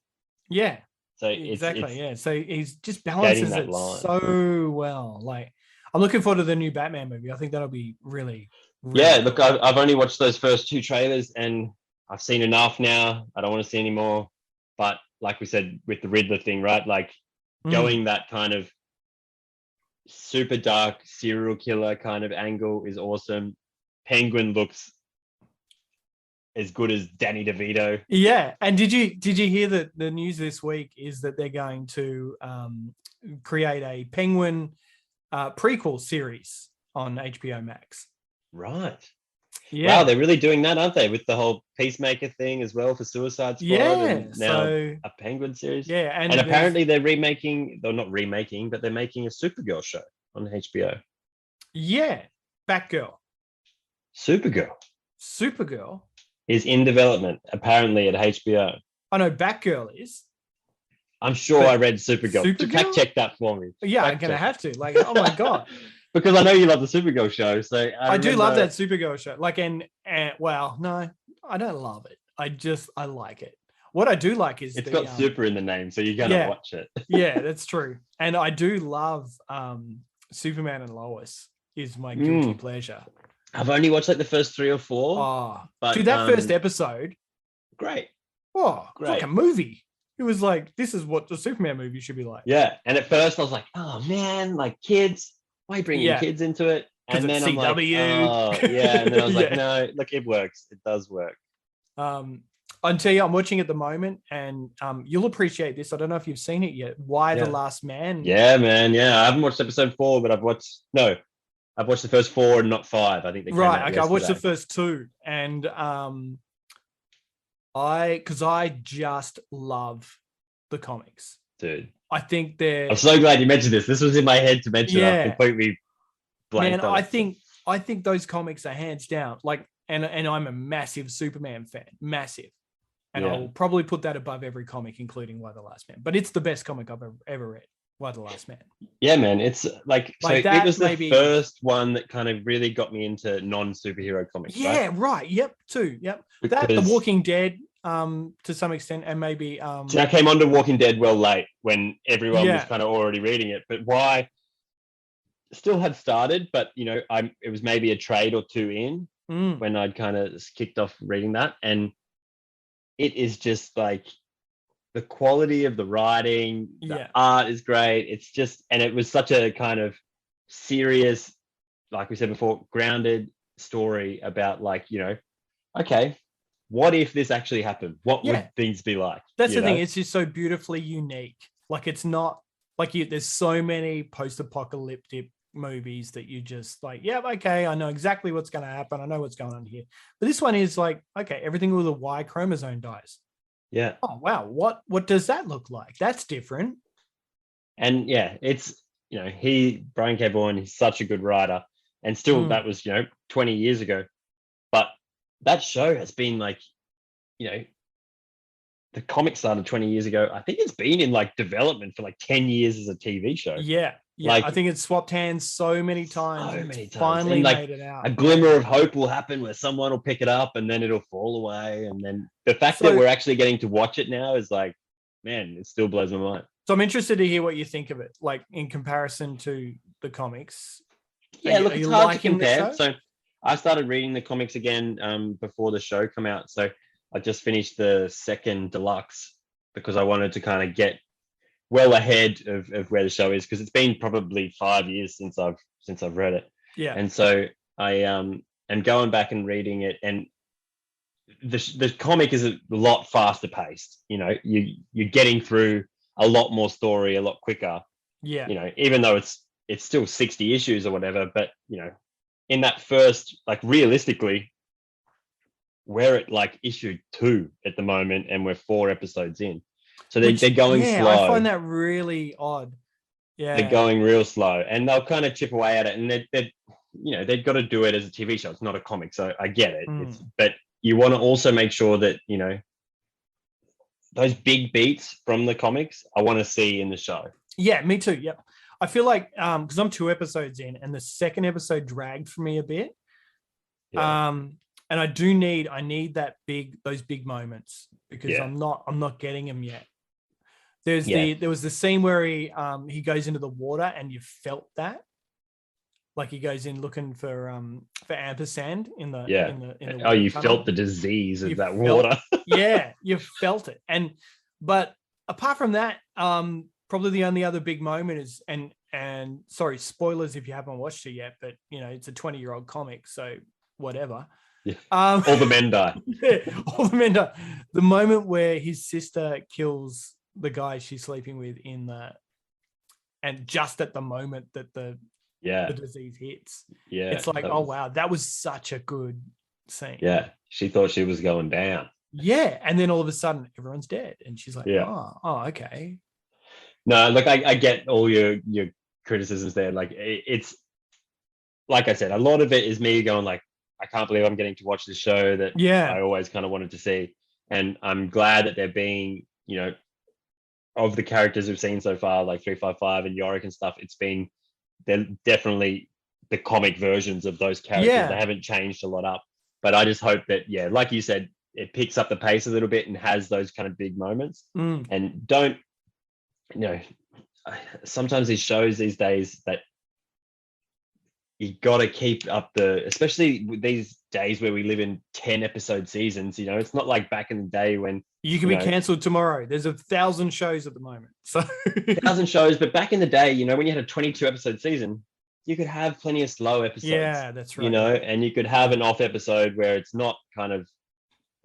Yeah. So exactly. So he's just balances it so well. Like, I'm looking forward to the new Batman movie. I think that'll be really cool. Look, I've only watched those first two trailers, and I've seen enough now. I don't want to see any more. But like we said with the Riddler thing, right? Like going that kind of super dark serial killer kind of angle is awesome. Penguin looks as good as Danny DeVito. Yeah. And did you hear that the news this week is that they're going to create a Penguin prequel series on HBO Max? Right. Yeah. Wow, they're really doing that, aren't they? With the whole Peacemaker thing as well for Suicide Squad, and now a Penguin series. Yeah, and apparently they're not remaking, but they're making a Supergirl show on HBO. Yeah, Batgirl. Supergirl is in development apparently at HBO. I know Batgirl is. I'm sure I read Supergirl. Fact check that for me. Yeah, I'm gonna have to. Like, oh my god. Because I know you love the Supergirl show, so I do love that Supergirl show. Like, and well, no, I don't love it. I like it. What I do like is it's got super in the name, so you're gonna watch it. Yeah, that's true. And I do love Superman and Lois is my guilty pleasure. I've only watched like the first 3 or 4. Oh, but dude, that first episode, great. Oh, great. It's like a movie. It was like, this is what the Superman movie should be like. Yeah, and at first I was like, oh man, like kids. Why bring kids into it? And then I'm like, oh, yeah. And then I was like, no, look, it works. It does work. I'll tell you, I'm watching at the moment, and you'll appreciate this. I don't know if you've seen it yet. Y: The Last Man. Yeah, man. Yeah, I haven't watched episode 4, but I've watched the first 4 and not 5. I think they came out yesterday. I watched the first 2, and I just love the comics, dude. I think I'm so glad you mentioned this. This was in my head to mention. I completely blanked. Man, I think those comics are hands down. Like, and I'm a massive Superman fan, massive, and I'll probably put that above every comic, including Y: The Last Man. But it's the best comic I've ever read. Y: The Last Man. Yeah, man. It's like so it was the first one that kind of really got me into non-superhero comics. Yeah, right. Yep. Too. Yep. Because The Walking Dead. To some extent, and maybe so I came onto Walking Dead well late when everyone was kind of already reading it, but why still had started, but it was maybe a trade or 2 in when I'd kind of kicked off reading that, and it is just like the quality of the writing, the art is great. It's just, and it was such a kind of serious, like we said before, grounded story about like, okay, what if this actually happened? What would things be like? That's the thing. It's just so beautifully unique. Like, it's not like there's so many post-apocalyptic movies that you just like, okay, I know exactly what's going to happen. I know what's going on here. But this one is like, okay, everything with a Y chromosome dies. Yeah. Oh, wow. What does that look like? That's different. And it's, Brian K. Vaughan, he's such a good writer. And still that was, 20 years ago. But that show has been like, the comic started 20 years ago. I think it's been in like development for like 10 years as a TV show. Yeah. Like, I think it's swapped hands so many times. Finally and, like, made it out. A glimmer of hope will happen where someone will pick it up and then it'll fall away. And then the fact that we're actually getting to watch it now is like, man, it still blows my mind. So I'm interested to hear what you think of it, like in comparison to the comics. Yeah, look, it's hard to compare. So I started reading the comics again before the show come out. So I just finished the second deluxe because I wanted to kind of get well ahead of where the show is, because it's been probably 5 years since I've read it. Yeah. And so I am going back and reading it, and the comic is a lot faster paced. You're getting through a lot more story a lot quicker. Yeah. Even though it's still 60 issues or whatever, but in that first, like, realistically, we're at like issue 2 at the moment and we're 4 episodes in. So they're going slow. I find that really odd. Yeah. They're going real slow, and they'll kind of chip away at it, and they've got to do it as a TV show. It's not a comic, so I get it. But you want to also make sure that, those big beats from the comics I want to see in the show. Yeah, me too. Yep. I feel like, because I'm 2 episodes in and the second episode dragged for me a bit. Yeah. And I need those big moments, because I'm not getting them yet. There was the scene where he goes into the water, and you felt that, like he goes in looking for ampersand in the water you tunnel. Felt the disease of that water. Yeah, you felt it. But apart from that, probably the only other big moment is, and sorry, spoilers if you haven't watched it yet, but it's a 20-year-old comic, so whatever. Yeah. All the men die. Yeah, all the men die. The moment where his sister kills the guy she's sleeping with and just at the moment that the the disease hits. Yeah. It's like, oh wow, that was such a good scene. Yeah. She thought she was going down. Yeah. And then all of a sudden everyone's dead. And she's like, oh, okay. No, look, I get all your criticisms there. Like it's like I said, a lot of it is me going like, I can't believe I'm getting to watch this show that I always kind of wanted to see. And I'm glad that they're being, you know, of the characters we've seen so far, like 355 and Yorick and stuff, they're definitely the comic versions of those characters. They haven't changed a lot up. But I just hope that, like you said, it picks up the pace a little bit and has those kind of big moments. And don't, you know, sometimes these shows these days that you got to keep up especially with these days where we live in 10 episode seasons, you know, it's not like back in the day when you can be cancelled tomorrow. There's 1,000 shows at the moment. So 1,000 shows, but back in the day, you know, when you had a 22 episode season, you could have plenty of slow episodes. Yeah, that's right. You know, and you could have an off episode where it's not kind of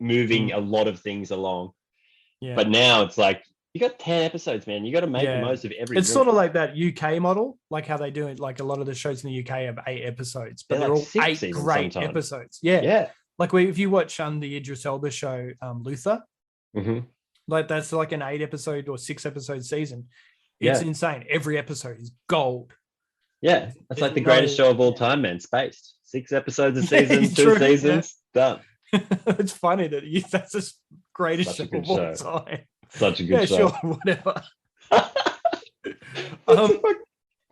moving a lot of things along. Yeah. But now it's like, you got 10 episodes, man. You got to make the most of every. It's sort of like that UK model, like how they do it. Like a lot of the shows in the UK have 8 episodes, but they're all 8 great sometimes. Episodes. Yeah. Like if you watch the Idris Elba show, Luther, like that's like an 8 episode or 6 episode season. It's insane. Every episode is gold. Yeah, that's like the greatest show of all time, man. Spaced 6 episodes a season, 2 seasons, done. It's funny that that's the greatest show of all time. Such a good show. Sure, whatever.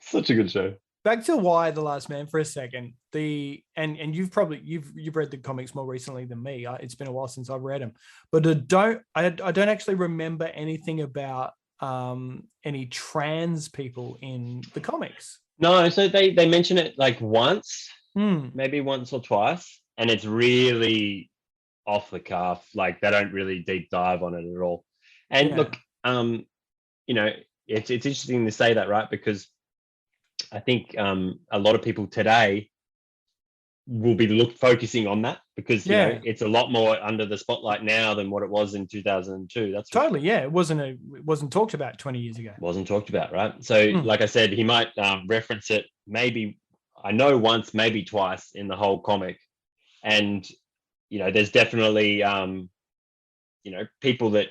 Such a good show. Back to Y: The Last Man for a second. And you've read the comics more recently than me. It's been a while since I've read them, but I don't actually remember anything about any trans people in the comics. No, so they mention it like once, maybe once or twice, and it's really off the cuff. Like they don't really deep dive on it at all. And look, you know, it's interesting to say that, right? Because I think a lot of people today will be focusing on that because you know it's a lot more under the spotlight now than what it was in 2002. That's totally it wasn't talked about 20 years ago. Wasn't talked about, right? So, like I said, he might reference it maybe, I know once, maybe twice in the whole comic, and you know, there's definitely you know, people that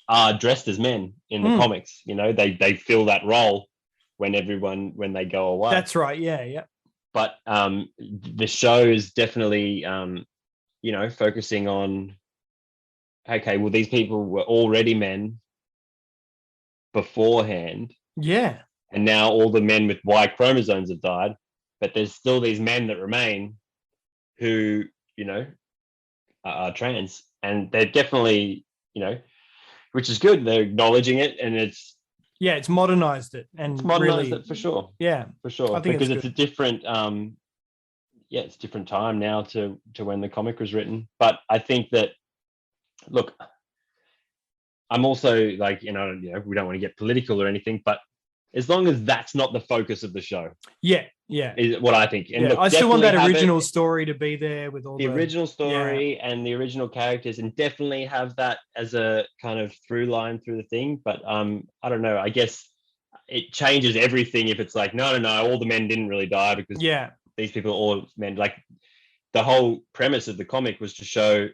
are dressed as men in the comics. You know, they fill that role when they go away. That's right. Yeah. But the show is definitely you know, focusing on, okay, well, these people were already men beforehand. Yeah. And now all the men with Y chromosomes have died, but there's still these men that remain who, you know, are trans, and they're definitely, you know, which is good. They're acknowledging it, and it's modernized it, and it's modernized it for sure. Yeah, for sure. I think because it's a different, it's a different time now to when the comic was written. But I think that, look, I'm also like, you know, we don't want to get political or anything, but as long as that's not the focus of the show. Yeah. Is what I think. And look, I still want that original story to be there with all the original story and the original characters, and definitely have that as a kind of through line through the thing. But I don't know. I guess it changes everything if it's like, no, all the men didn't really die because these people are all men. Like the whole premise of the comic was to show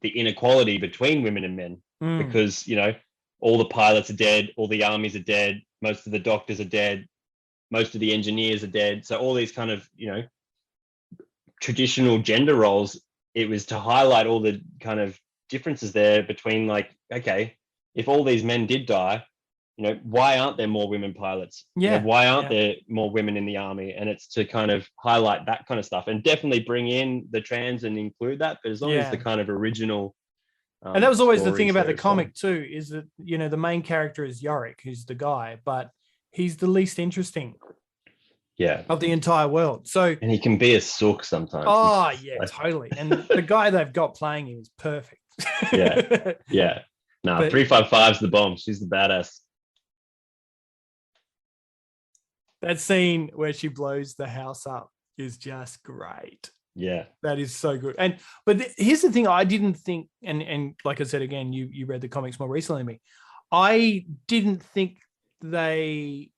the inequality between women and men because, you know, all the pilots are dead, all the armies are dead, most of the doctors are dead, most of the engineers are dead. So all these kind of, you know, traditional gender roles, it was to highlight all the kind of differences there between, like, okay, if all these men did die, you know, why aren't there more women pilots? You know, why aren't there more women in the army? And it's to kind of highlight that kind of stuff and definitely bring in the trans and include that. But as long as the kind of original and that was always the thing about the comic too, is that, you know, the main character is Yorick, who's the guy, but he's the least interesting of the entire world. So, and he can be a sook sometimes. Oh yeah, totally. And the guy they've got playing him is perfect. Yeah. No, 355's the bomb. She's the badass. That scene where she blows the house up is just great. Yeah, that is so good. But here's the thing: I didn't think, and like I said again, you read the comics more recently than me. I didn't think they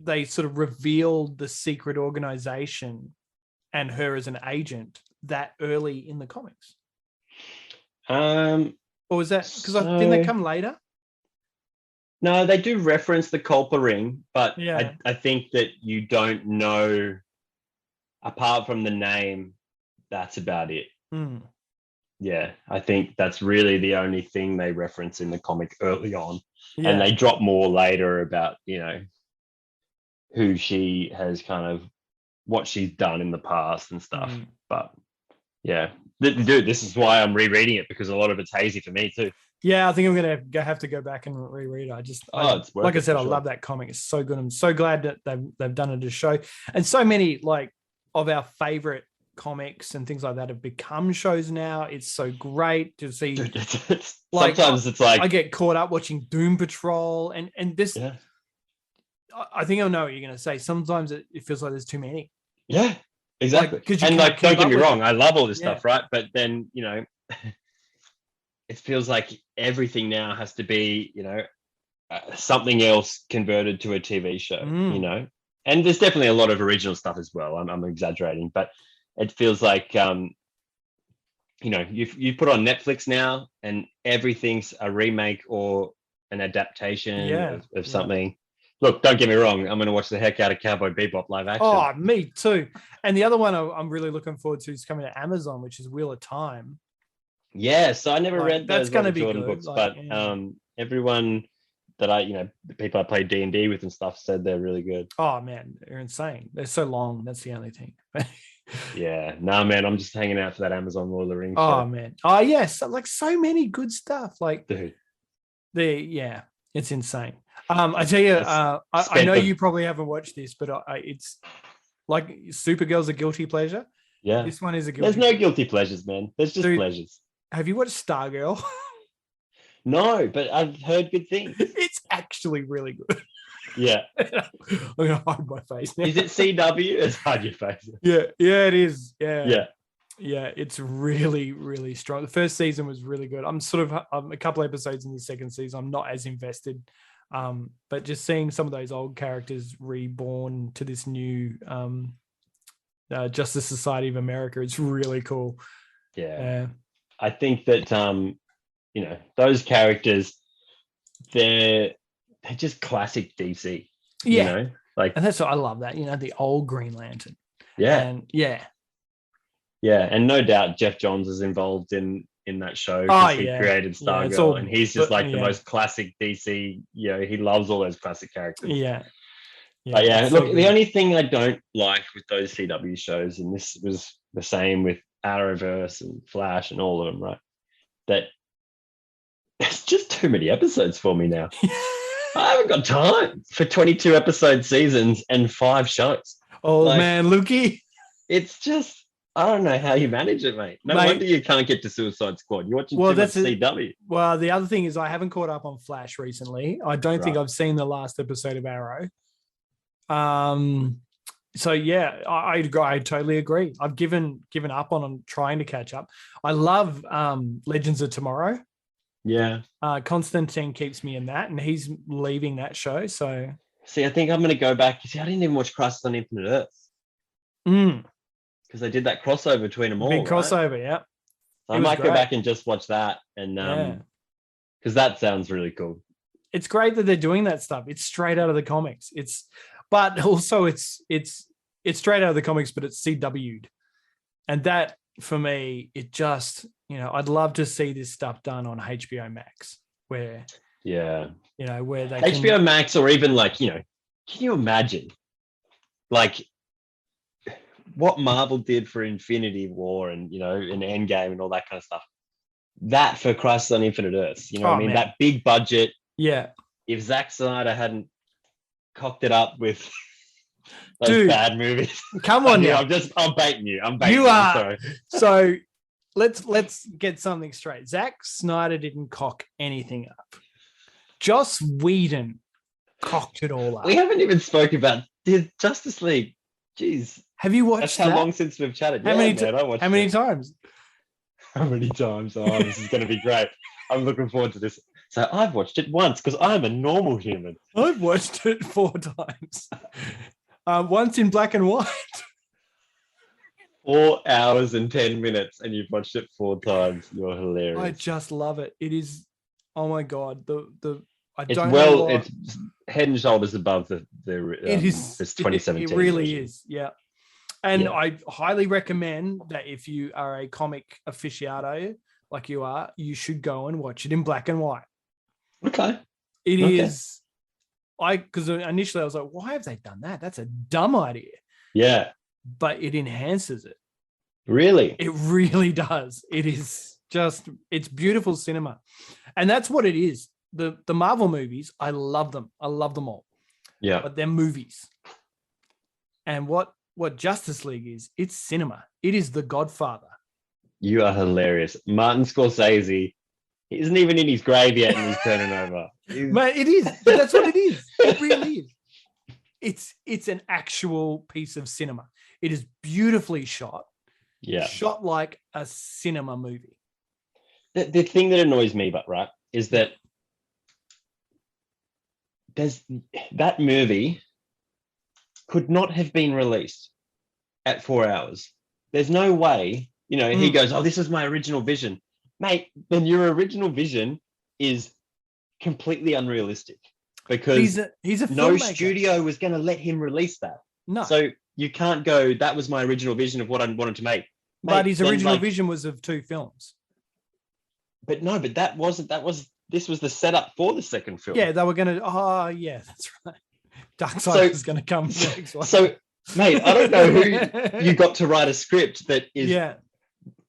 they sort of revealed the secret organization and her as an agent that early in the comics? Or was that because didn't they come later? No, they do reference the Culper ring, but I think that you don't know, apart from the name, that's about it. Yeah, I think that's really the only thing they reference in the comic early on. Yeah. And they drop more later about, who she has kind of, what she's done in the past and stuff. But yeah, dude, this is why I'm rereading it, because a lot of it's hazy for me too. Yeah, I think I'm going to have to go back and reread it. It's like I said, I love that comic. It's so good. I'm so glad that they've done it as a show. And so many of our favorite comics and things like that have become shows now. It's so great to see. Dude, sometimes it's like I get caught up watching Doom Patrol and this. Yeah. I think I know what you're going to say. Sometimes it feels like there's too many. Yeah, exactly. And don't get me wrong, I love all this stuff, right? But then it feels like everything now has to be something else converted to a TV show. And there's definitely a lot of original stuff as well. I'm exaggerating, but it feels like you put on Netflix now and everything's a remake or an adaptation of something. Look, don't get me wrong, I'm going to watch the heck out of Cowboy Bebop live action. Oh, me too. And the other one I'm really looking forward to is coming to Amazon, which is Wheel of Time. Yeah, so I never read those Jordan books, but everyone that the people I played D&D with and stuff said they're really good. Oh man, they're insane. They're so long. That's the only thing. Yeah, man, I'm just hanging out for that Amazon Lord of the Rings. Oh man, oh yes, so many good stuff. Dude, it's insane. I tell you, I know you probably haven't watched this, but it's like Supergirl's a guilty pleasure. Yeah, this one is a guilty. There's no guilty pleasures, man. There's just pleasures. Have you watched Stargirl? No, but I've heard good things. It's actually really good. Yeah. I'm gonna hide my face now. Is it CW? It's hide your face. Yeah, it is. Yeah. It's really, really strong. The first season was really good. I'm sort of a couple episodes in the second season. I'm not as invested, but just seeing some of those old characters reborn to this new Justice Society of America, it's really cool. Yeah. I think that those characters, they're just classic DC. Yeah. And that's what I love, that, the old Green Lantern. Yeah. And yeah, and no doubt Jeff Johns is involved in that show. He created Stargirl, and he's just the most classic DC. He loves all those classic characters. Yeah. But look, the only thing I don't like with those CW shows, and this was the same with Arrowverse and Flash and all of them, right? That it's just too many episodes for me now. I haven't got time for 22 episode seasons and 5 shows. Oh man, Lukey. It's just, I don't know how you manage it, mate. No wonder you can't get to Suicide Squad. You're watching too much CW. Well, the other thing is I haven't caught up on Flash recently. I don't think I've seen the last episode of Arrow. So yeah, I totally agree. I've given up on trying to catch up. I love Legends of Tomorrow. Yeah. Constantine keeps me in that, and he's leaving that show. So see, I think I'm going to go back. See, I didn't even watch Crisis on Infinite Earths. Because they did that crossover between them all. Big crossover, right? Yeah. So I might go back and just watch that, and because that sounds really cool. It's great that they're doing that stuff. It's straight out of the comics. But also it's straight out of the comics, but it's CW'd. And that, for me, it just, I'd love to see this stuff done on HBO Max, where, where they HBO Max, or even can you imagine, what Marvel did for Infinity War and, an Endgame and all that kind of stuff? That for Crisis on Infinite Earths, what I mean? Man. That big budget. Yeah. If Zack Snyder hadn't cocked it up with those bad movies. Come on now. I'm baiting you. You are. Sorry. So let's get something straight. Zack Snyder didn't cock anything up. Joss Whedon cocked it all up. We haven't even spoken about the Justice League. Jeez. Have you watched That's how long since we've chatted. How many times? How many times? Oh, this is going to be great. I'm looking forward to this. So I've watched it once because I'm a normal human. I've watched it 4 times. Once in black and white. 4 hours and 10 minutes, and you've watched it 4 times. You're hilarious. I just love it. It is, oh my God. It's head and shoulders above the it is this 2017. It really version. is. Yeah. And I highly recommend that if you are a comic aficionado like you are, you should go and watch it in black and white. Okay. It is. Because initially I was like, why have they done that? That's a dumb idea. Yeah. But it enhances it. Really? It really does. It is just, it's beautiful cinema. And that's what it is. The Marvel movies, I love them. I love them all. Yeah. But they're movies. And what Justice League is, it's cinema. It is The Godfather. You are hilarious. Martin Scorsese, he isn't even in his grave yet and he's turning over. Man, it is. That's what it is. It really is. It's an actual piece of cinema. It is beautifully shot. Yeah. Shot like a cinema movie. The thing that annoys me, is that that movie could not have been released at 4 hours. There's no way, he goes, oh, this is my original vision. Mate, then your original vision is completely unrealistic because he's a no filmmaker. studio was going to let him release that. No. So you can't go, that was my original vision of what I wanted to make. Mate, but his original vision was of 2 films. But no, but this was the setup for the second film. Yeah, they were going to, that's right. Darkseid was going to come next one. So, mate, I don't know who you got to write a script that is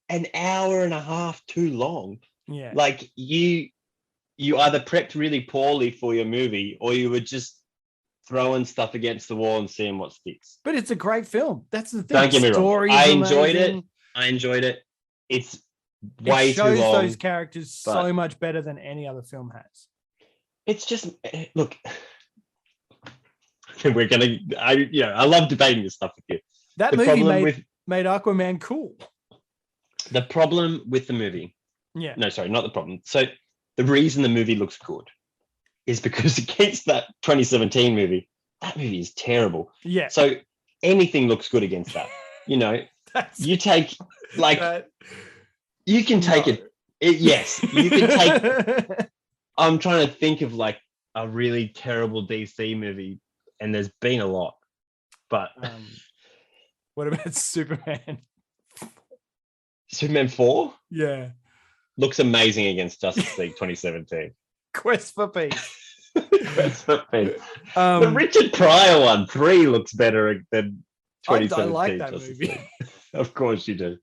an hour and a half too long. Yeah. Like you either prepped really poorly for your movie or you were just throwing stuff against the wall and seeing what sticks. But it's a great film. That's the thing. Don't get me wrong. I enjoyed it. It's way too long. It shows those characters so much better than any other film has. It's just, look, I love debating this stuff with you. That movie made Aquaman cool. The problem with the movie. Yeah. No, sorry, not the problem. So the reason the movie looks good is because against that 2017 movie, that movie is terrible. Yeah. So anything looks good against that. You take you can take it. Yes, you can take. I'm trying to think of like a really terrible DC movie, and there's been a lot. But what about Superman? Superman 4? Yeah. Looks amazing against Justice League 2017. Quest for Peace. Quest for Peace. The Richard Pryor one, 3 looks better than 2017. I like that Justice movie. League. Of course you do.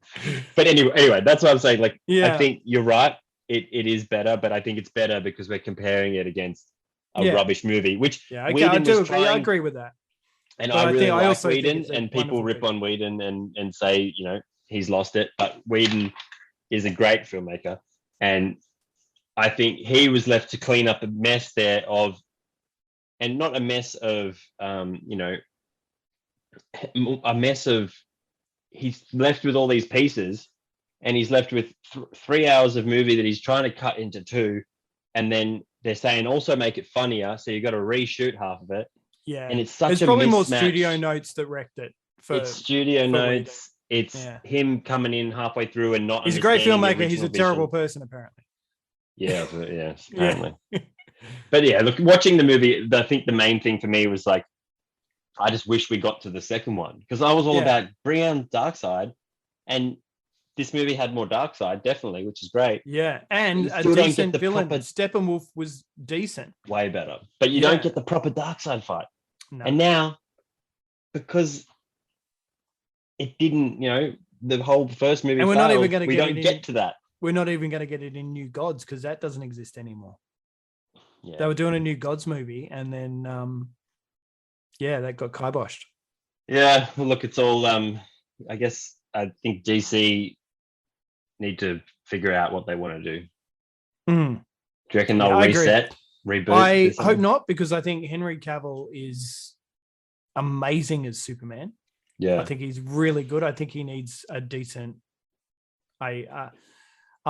But anyway, that's what I'm saying. Like, I think you're right. It is better, but I think it's better because we're comparing it against a rubbish movie, which I do agree. I agree with that. And I really like Whedon, and people rip on Whedon and say, he's lost it. But Whedon is a great filmmaker. And I think he was left to clean up a mess there and not a mess of, a mess of, he's left with all these pieces and he's left with 3 hours of movie that he's trying to cut into 2. And then they're saying also make it funnier. So you got to reshoot half of it. Yeah. And it's such There's a probably mismatch. more studio notes that wrecked it. It's studio notes. It's him coming in halfway through and not. He's a great filmmaker. He's a terrible person, apparently. Yeah, apparently. But look, watching the movie, I think the main thing for me was like, I just wish we got to the second one because I was all about bring on Darkseid, and this movie had more Darkseid, definitely, which is great. Yeah, and a decent villain. Steppenwolf was decent, way better, but you don't get the proper Darkseid fight. No. And now, because it didn't, the whole first movie, and we're failed, not even going to get to that. We're not even going to get it in New Gods because that doesn't exist anymore. Yeah. They were doing a New Gods movie, and then that got kiboshed. Yeah, well, look, it's all. I guess I think DC need to figure out what they want to do. Do you reckon they'll reset, reboot? I hope not, because I think Henry Cavill is amazing as Superman. Yeah, I think he's really good. I think he needs a decent, a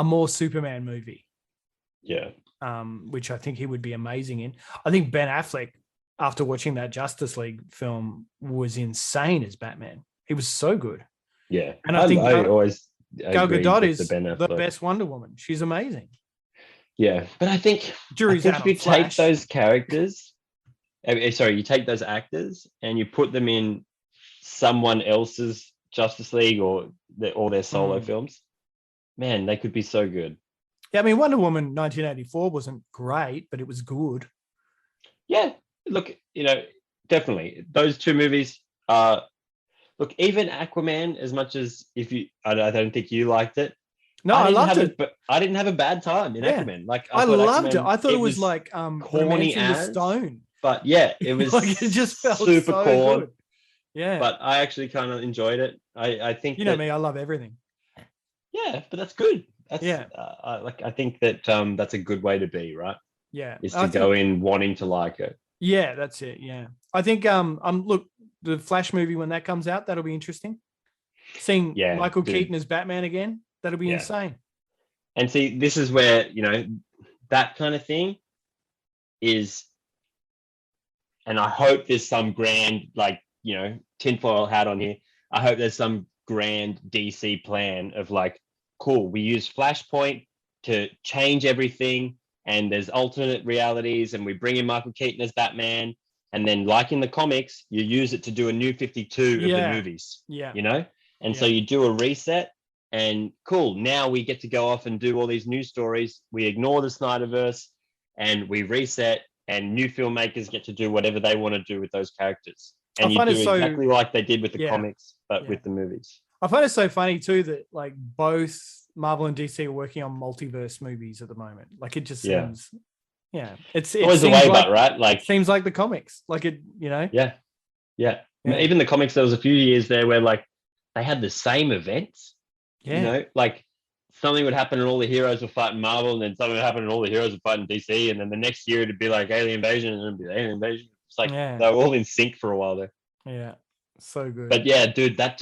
more Superman movie. Yeah, which I think he would be amazing in. I think Ben Affleck, after watching that Justice League film, was insane as Batman. He was so good. Yeah. And I think I always Gal Gadot is the best Wonder Woman. She's amazing. Yeah. But I think if you take those characters, you take those actors and you put them in someone else's Justice League or their solo films, man, they could be so good. Yeah, I mean, Wonder Woman 1984 wasn't great, but it was good. Yeah. Look, definitely. Those two movies look, even Aquaman, as much as I don't think you liked it. No, I loved it. But I didn't have a bad time in Aquaman. Like I loved it. I thought it was like corny as the Stone. But yeah, it was like it just felt super so corny. Good. Yeah. But I actually kind of enjoyed it. I think me, I love everything. Yeah, but that's good. I think that that's a good way to be, right? Yeah. Is to go in wanting to like it. Yeah, that's it. Yeah. I think look, the Flash movie, when that comes out, that'll be interesting. Seeing Michael Keaton as Batman again, that'll be insane. And see, this is where, that kind of thing is, and I hope there's some grand, like, tinfoil hat on here. I hope there's some grand DC plan of like, cool, we use Flashpoint to change everything, and there's alternate realities, and we bring in Michael Keaton as Batman, and then like in the comics, you use it to do a new 52 of the movies. Yeah. And so you do a reset, and cool, now we get to go off and do all these new stories. We ignore the Snyderverse and we reset, and new filmmakers get to do whatever they want to do with those characters. And you do exactly like they did with the comics, but with the movies. I find it so funny too that like both Marvel and DC are working on multiverse movies at the moment. Like it just seems, it's always the way, but right, like it seems like the comics, like it, Yeah. Even the comics, there was a few years there where like they had the same events. Like something would happen and all the heroes would fight in Marvel, and then something would happen and all the heroes would fight in DC, and then the next year it'd be like Alien Invasion, and it'd be Alien Invasion. It's like they were all in sync for a while there. Yeah, so good. But yeah, dude, that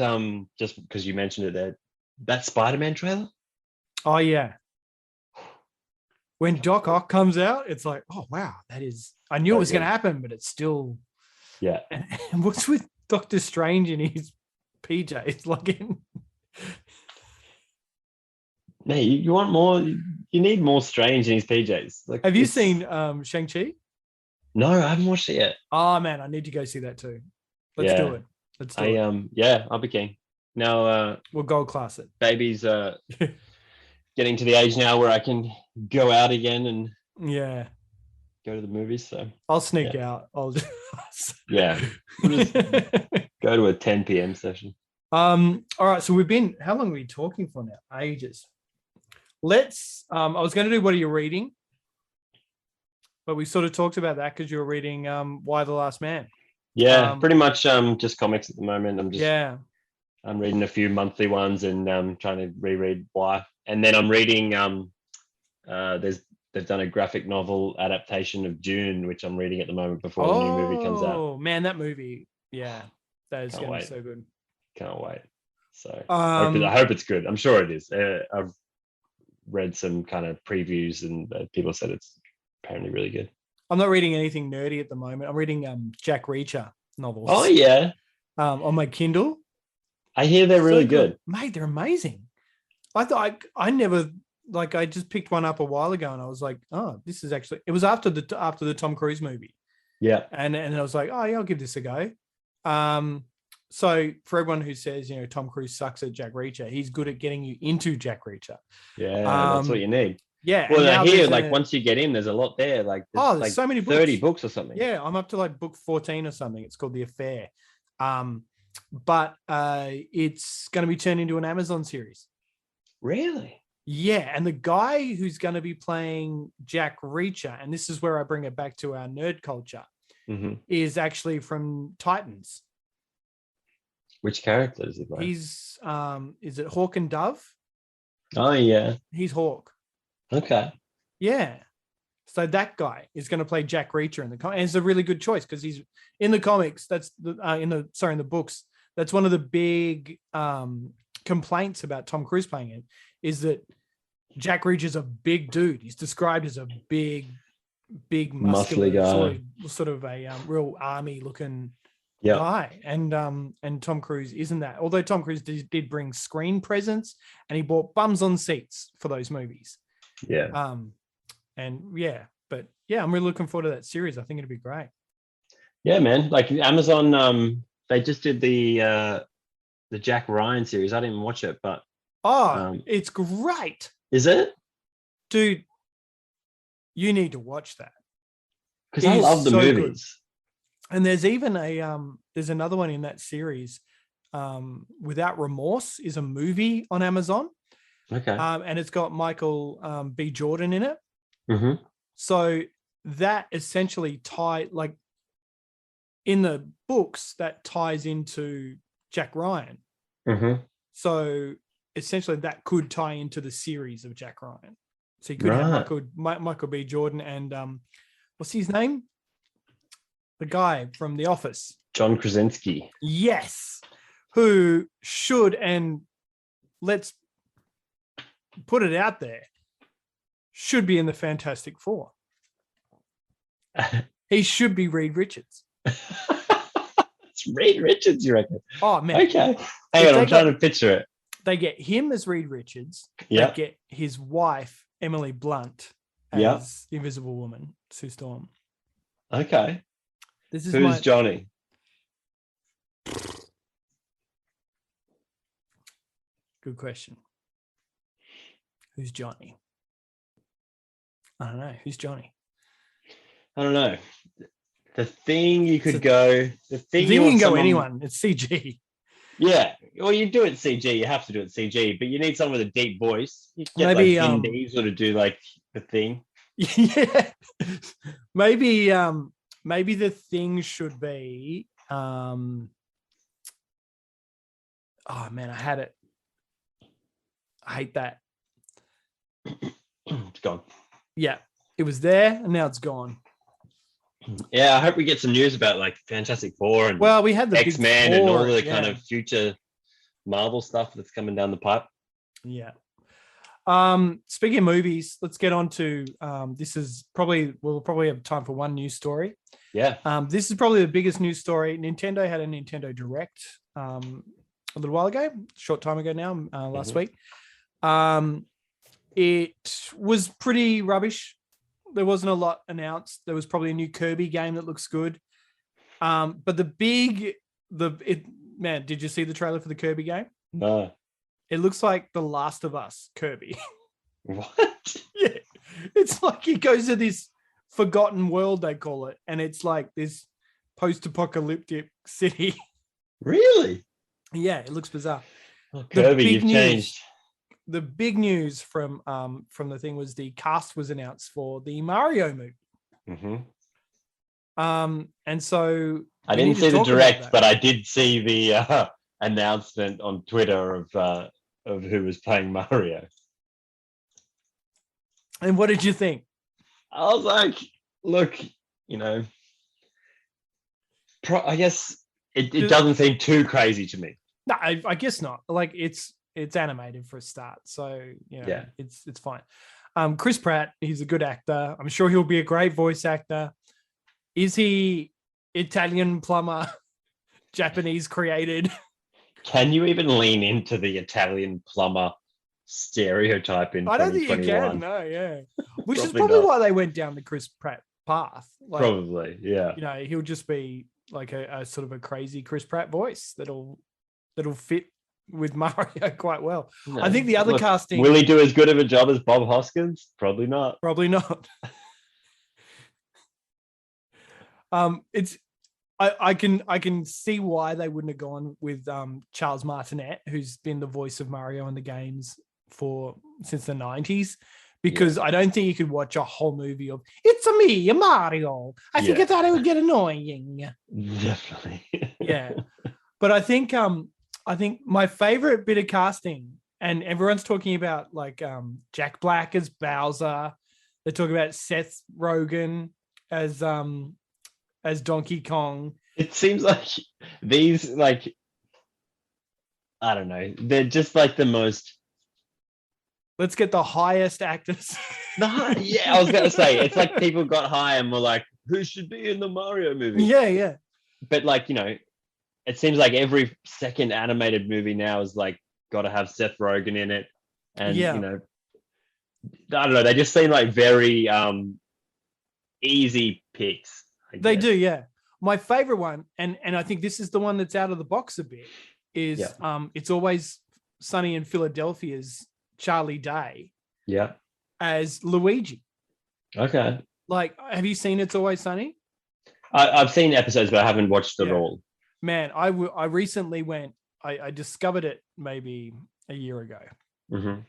just because you mentioned it there, that Spider-Man trailer. Oh yeah. When Doc Ock comes out, it's like, oh wow, that is. I knew it was going to happen, but it's still. Yeah. And what's with Doctor Strange in his PJs? Like No, you want more. You need more Strange in his PJs. Like, have you seen Shang-Chi? No, I haven't watched it yet. Oh man, I need to go see that too. Let's do it. Let's do it. I'll be keen. Now we'll gold class it. Baby's getting to the age now where I can go out again and go to the movies. So I'll sneak out. I'll just just go to a 10 p.m. session. All right. So how long are we talking for now? Ages. Let's I was going to do what are you reading? But we sort of talked about that because you were reading Why the Last Man. Yeah, pretty much just comics at the moment. I'm reading a few monthly ones and trying to reread Why. And then I'm reading they've done a graphic novel adaptation of Dune, which I'm reading at the moment before the new movie comes out. Oh man, that movie. Yeah. That is going to be so good. Can't wait. So I hope it's good. I'm sure it is. I've read some kind of previews and people said it's apparently really good. I'm not reading anything nerdy at the moment. I'm reading Jack Reacher novels. Oh yeah. On my Kindle. I hear they're really good. Mate, they're amazing. I thought I never I just picked one up a while ago and I was like, oh, this is actually, it was after the Tom Cruise movie. Yeah. And I was like, oh yeah, I'll give this a go. So for everyone who says, Tom Cruise sucks at Jack Reacher, he's good at getting you into Jack Reacher. Yeah, that's what you need. Yeah. Well, I hear once you get in, there's a lot there. Like there's so many books. 30 books or something. Yeah, I'm up to book 14 or something. It's called The Affair. But it's going to be turned into an Amazon series. Really? Yeah, and the guy who's going to be playing Jack Reacher, and this is where I bring it back to our nerd culture, is actually from Titans. Which character is he playing? He's is it Hawk and Dove? Oh yeah, he's Hawk. Okay. Yeah. So that guy is going to play Jack Reacher in the comics. And it's a really good choice because he's in the comics. That's in the books. That's one of the big complaints about Tom Cruise playing it is that Jack Reacher's a big dude. He's described as a big, muscular guy, sort of a real army looking Yep. guy. And Tom Cruise isn't that. Although Tom Cruise did bring screen presence, and he bought bums on seats for those movies. Yeah. And yeah, but yeah, I'm really looking forward to that series. I think it'd be great. Yeah, man. Like Amazon, they just did the Jack Ryan series. I didn't even watch it, but it's great. Is it? Dude, you need to watch that. Because I love the movies. Good. And there's even there's another one in that series. Without Remorse is a movie on Amazon. Okay. And it's got Michael B. Jordan in it. Mm-hmm. So that essentially like in the books, that ties into Jack Ryan. Mm-hmm. So essentially that could tie into the series of Jack Ryan. So you could have Michael B. Jordan and what's his name? The guy from The Office. John Krasinski. Yes. Who should, and let's put it out there, should be in the Fantastic Four. He should be Reed Richards. It's Reed Richards, you reckon? Oh, man. Okay. Hang on, I'm trying to picture it. They get him as Reed Richards. Yeah. They get his wife, Emily Blunt, as the Invisible Woman, Sue Storm. Okay. This is Who's Johnny? Good question. Who's Johnny? I don't know. Who's Johnny? I don't know. The thing you could go. The thing you can go anyone. It's CG. Yeah. Well, you do it CG. You have to do it CG, but you need someone with a deep voice. You get maybe like Vin Diesel to do like the thing. Yeah. Maybe the thing should be. Oh man, I had it. I hate that. It's gone. Yeah, it was there and now it's gone. Yeah, I hope we get some news about like Fantastic Four and we had the X-Men and all the kind of future Marvel stuff that's coming down the pipe. Yeah. Speaking of movies, let's get on to we'll probably have time for one news story. Yeah. This is probably the biggest news story. Nintendo had a Nintendo Direct a little while ago, short time ago now, last week. It was pretty rubbish. There wasn't a lot announced. There was probably a new Kirby game that looks good. But man, did you see the trailer for the Kirby game? No. It looks like The Last of Us Kirby. What? Yeah. It's like he goes to this forgotten world, they call it. And it's like this post-apocalyptic city. Really? Yeah, it looks bizarre. Oh, Kirby, you've changed. The big news from the thing was the cast was announced for the Mario movie. Mm-hmm. And so I didn't see the direct, but I did see the announcement on Twitter of who was playing Mario. And what did you think? I was like, look, I guess it doesn't seem too crazy to me. No, I guess not. Like it's animated for a start, so it's fine. Chris Pratt, he's a good actor. I'm sure he'll be a great voice actor. Is he Italian plumber, Japanese created? Can you even lean into the Italian plumber stereotype in 2021? I don't think you can. No, yeah. Which is probably why they went down the Chris Pratt path. Like, probably, yeah. He'll just be like a sort of a crazy Chris Pratt voice that'll fit with Mario quite well. No. I think the other casting. Will he do as good of a job as Bob Hoskins? Probably not. Probably not. I can see why they wouldn't have gone with Charles Martinet, who's been the voice of Mario in the games since the 90s, because I don't think you could watch a whole movie of "It's a me, Mario." I think I thought it would get annoying. Definitely. Yeah, but I think my favorite bit of casting, and everyone's talking about like Jack Black as Bowser. They're talking about Seth Rogen as Donkey Kong. It seems like these, like, I don't know, they're just like the most Let's get the highest actors. Yeah, I was going to say, it's like people got high and were like, who should be in the Mario movie? Yeah. But like, it seems like every second animated movie now is like got to have Seth Rogen in it. And, I don't know, they just seem like very easy picks. They do, yeah. My favorite one, and I think this is the one that's out of the box a bit, is It's Always Sunny in Philadelphia's Charlie Day. Yeah. As Luigi. Okay. Like, have you seen It's Always Sunny? I've seen episodes, but I haven't watched it all. Man, I recently went, I discovered it maybe a year ago. Mm-hmm.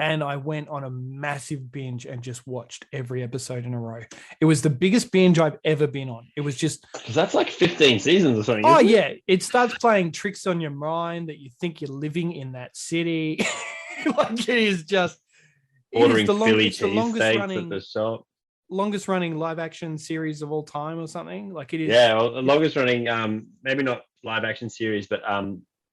And I went on a massive binge and just watched every episode in a row. It was the biggest binge I've ever been on. It was just... Because that's like 15 seasons or something. Oh, yeah. It starts playing tricks on your mind that you think you're living in that city. Like, it is just... Ordering Philly cheesesteaks at the shop. Longest running live action series of all time or something. Like, it is... Yeah, well, the longest running, maybe not live action series, but...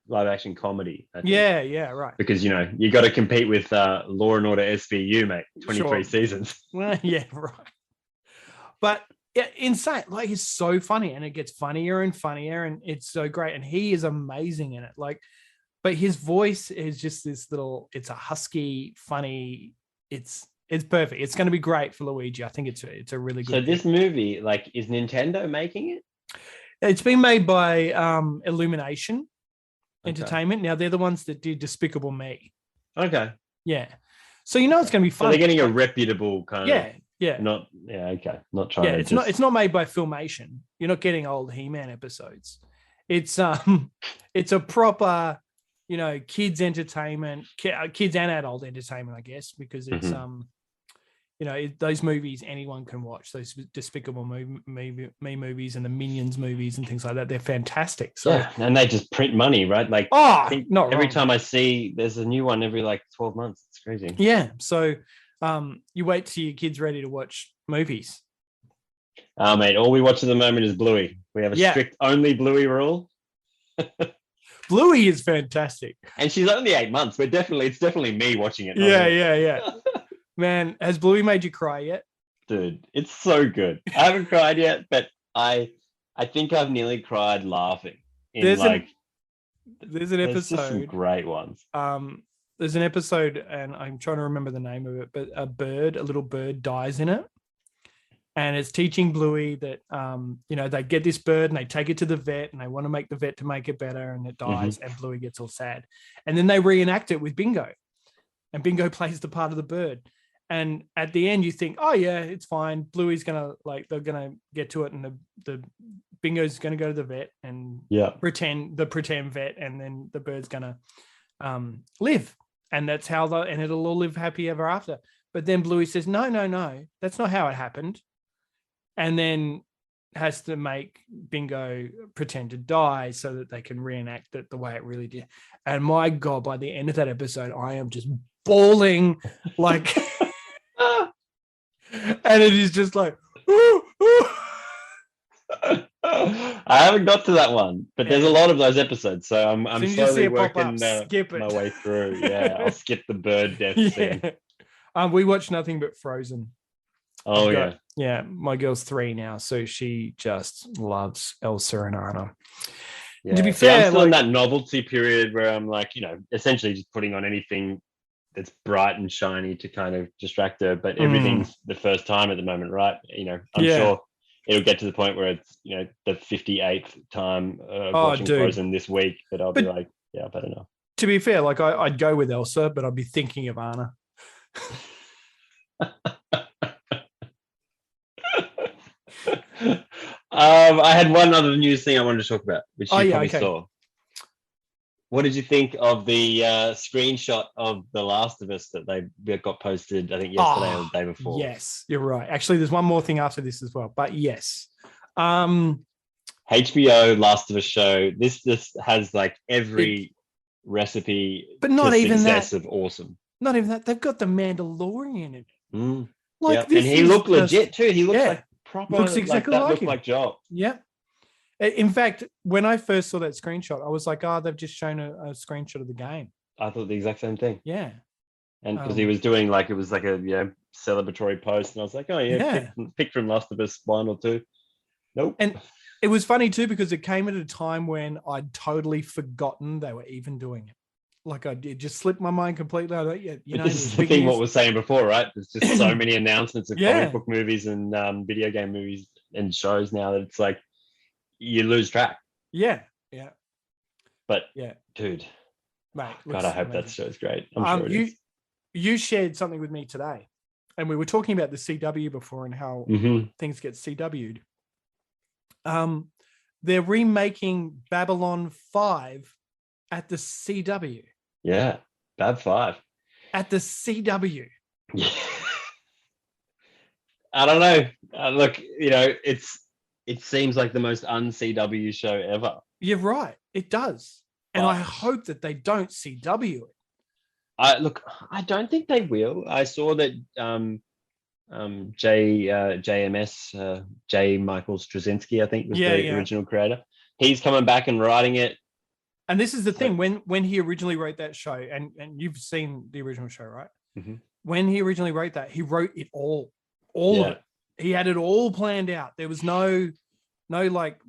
live action comedy. Yeah, right. Because you got to compete with Law and Order SVU, mate. 23 seasons. Well, yeah, right. But yeah, insane. Like, it's so funny, and it gets funnier and funnier, and it's so great. And he is amazing in it. Like, but his voice is just this little. It's a husky, funny. It's perfect. It's going to be great for Luigi. I think it's a really good. So this movie, like, is Nintendo making it? It's been made by Illumination Entertainment. Now, they're the ones that did Despicable Me. Okay. Yeah. So it's going to be fun. So they're getting a reputable kind of. Yeah. Okay. Not trying. Yeah, it's not made by Filmation. You're not getting old He-Man episodes. It's a proper, kids entertainment, kids and adult entertainment, I guess, because it's those movies anyone can watch. Those Despicable Me movies and the Minions movies and things like that. They're fantastic. So and they just print money, right? Like, not every wrong. time I see there's a new one every like 12 months. It's crazy. Yeah. So you wait till your kid's ready to watch movies. Mate, all we watch at the moment is Bluey. We have a strict only Bluey rule. Bluey is fantastic. And she's only 8 months. It's definitely me watching it. Yeah. Man, has Bluey made you cry yet? Dude, it's so good. I haven't cried yet, but I think I've nearly cried laughing. There's an episode. There's just some great ones. There's an episode, and I'm trying to remember the name of it, but a little bird dies in it. And it's teaching Bluey that, they get this bird and they take it to the vet and they want to make the vet to make it better, and it dies, and Bluey gets all sad. And then they reenact it with Bingo, and Bingo plays the part of the bird. And at the end, you think, oh, yeah, it's fine. Bluey's going to, they're going to get to it, and the Bingo's going to go to the vet and pretend vet, and then the bird's going to live. And that's how and it'll all live happy ever after. But then Bluey says, no, that's not how it happened. And then has to make Bingo pretend to die so that they can reenact it the way it really did. And my God, by the end of that episode, I am just bawling like... And it is just like, ooh. I haven't got to that one, but there's a lot of those episodes, so I'm slowly working my way through. Yeah, I'll skip the bird death scene. We watch nothing but Frozen. Oh, yeah. My girl's 3 now, so she just loves Elsa and Anna. Yeah. To be fair, I'm still in that novelty period where I'm like, essentially just putting on anything that's bright and shiny to kind of distract her, but everything's the first time at the moment, right? I'm sure it'll get to the point where it's the 58th time watching Frozen this week that I'll be like, I better know. To be fair, like I'd go with Elsa, but I'd be thinking of Anna. I had one other news thing I wanted to talk about, which you probably saw. What did you think of the screenshot of The Last of Us that they got posted, I think, yesterday or the day before? Yes, you're right. Actually, there's one more thing after this as well, but yes. HBO Last of Us show. This has like every recipe but not to even success that. Of awesome. Not even that. They've got the Mandalorian in it. And he looked legit too. He looks like proper. Looks exactly that like looked him. like Joel. Yeah. In fact, when I first saw that screenshot, I was like, they've just shown a screenshot of the game. I thought the exact same thing. Yeah. And because he was doing like, it was like a celebratory post, and I was like, oh yeah, pick from Last of Us 1 or 2. Nope. And it was funny too, because it came at a time when I'd totally forgotten they were even doing it. Like it just slipped my mind completely. I thought, this is the thing. What we were saying before, right? There's just so many announcements of comic book movies and video game movies and shows now that it's like you lose track. Yeah. But dude, mate, God, I hope that show's great. I'm sure it is. You shared something with me today, and we were talking about the CW before and how things get CW'd. They're remaking Babylon 5 at the CW. Yeah, Bab 5. At the CW. Yeah. I don't know. Look, it seems like the most un-CW show ever. You're right. It does. And I hope that they don't CW it. I don't think they will. I saw that JMS, J. Michael Straczynski, I think was the original creator. He's coming back and writing it. And this is the thing, when he originally wrote that show, and you've seen the original show, right? Mm-hmm. When he originally wrote that, he wrote it all of it. He had it all planned out. There was no like,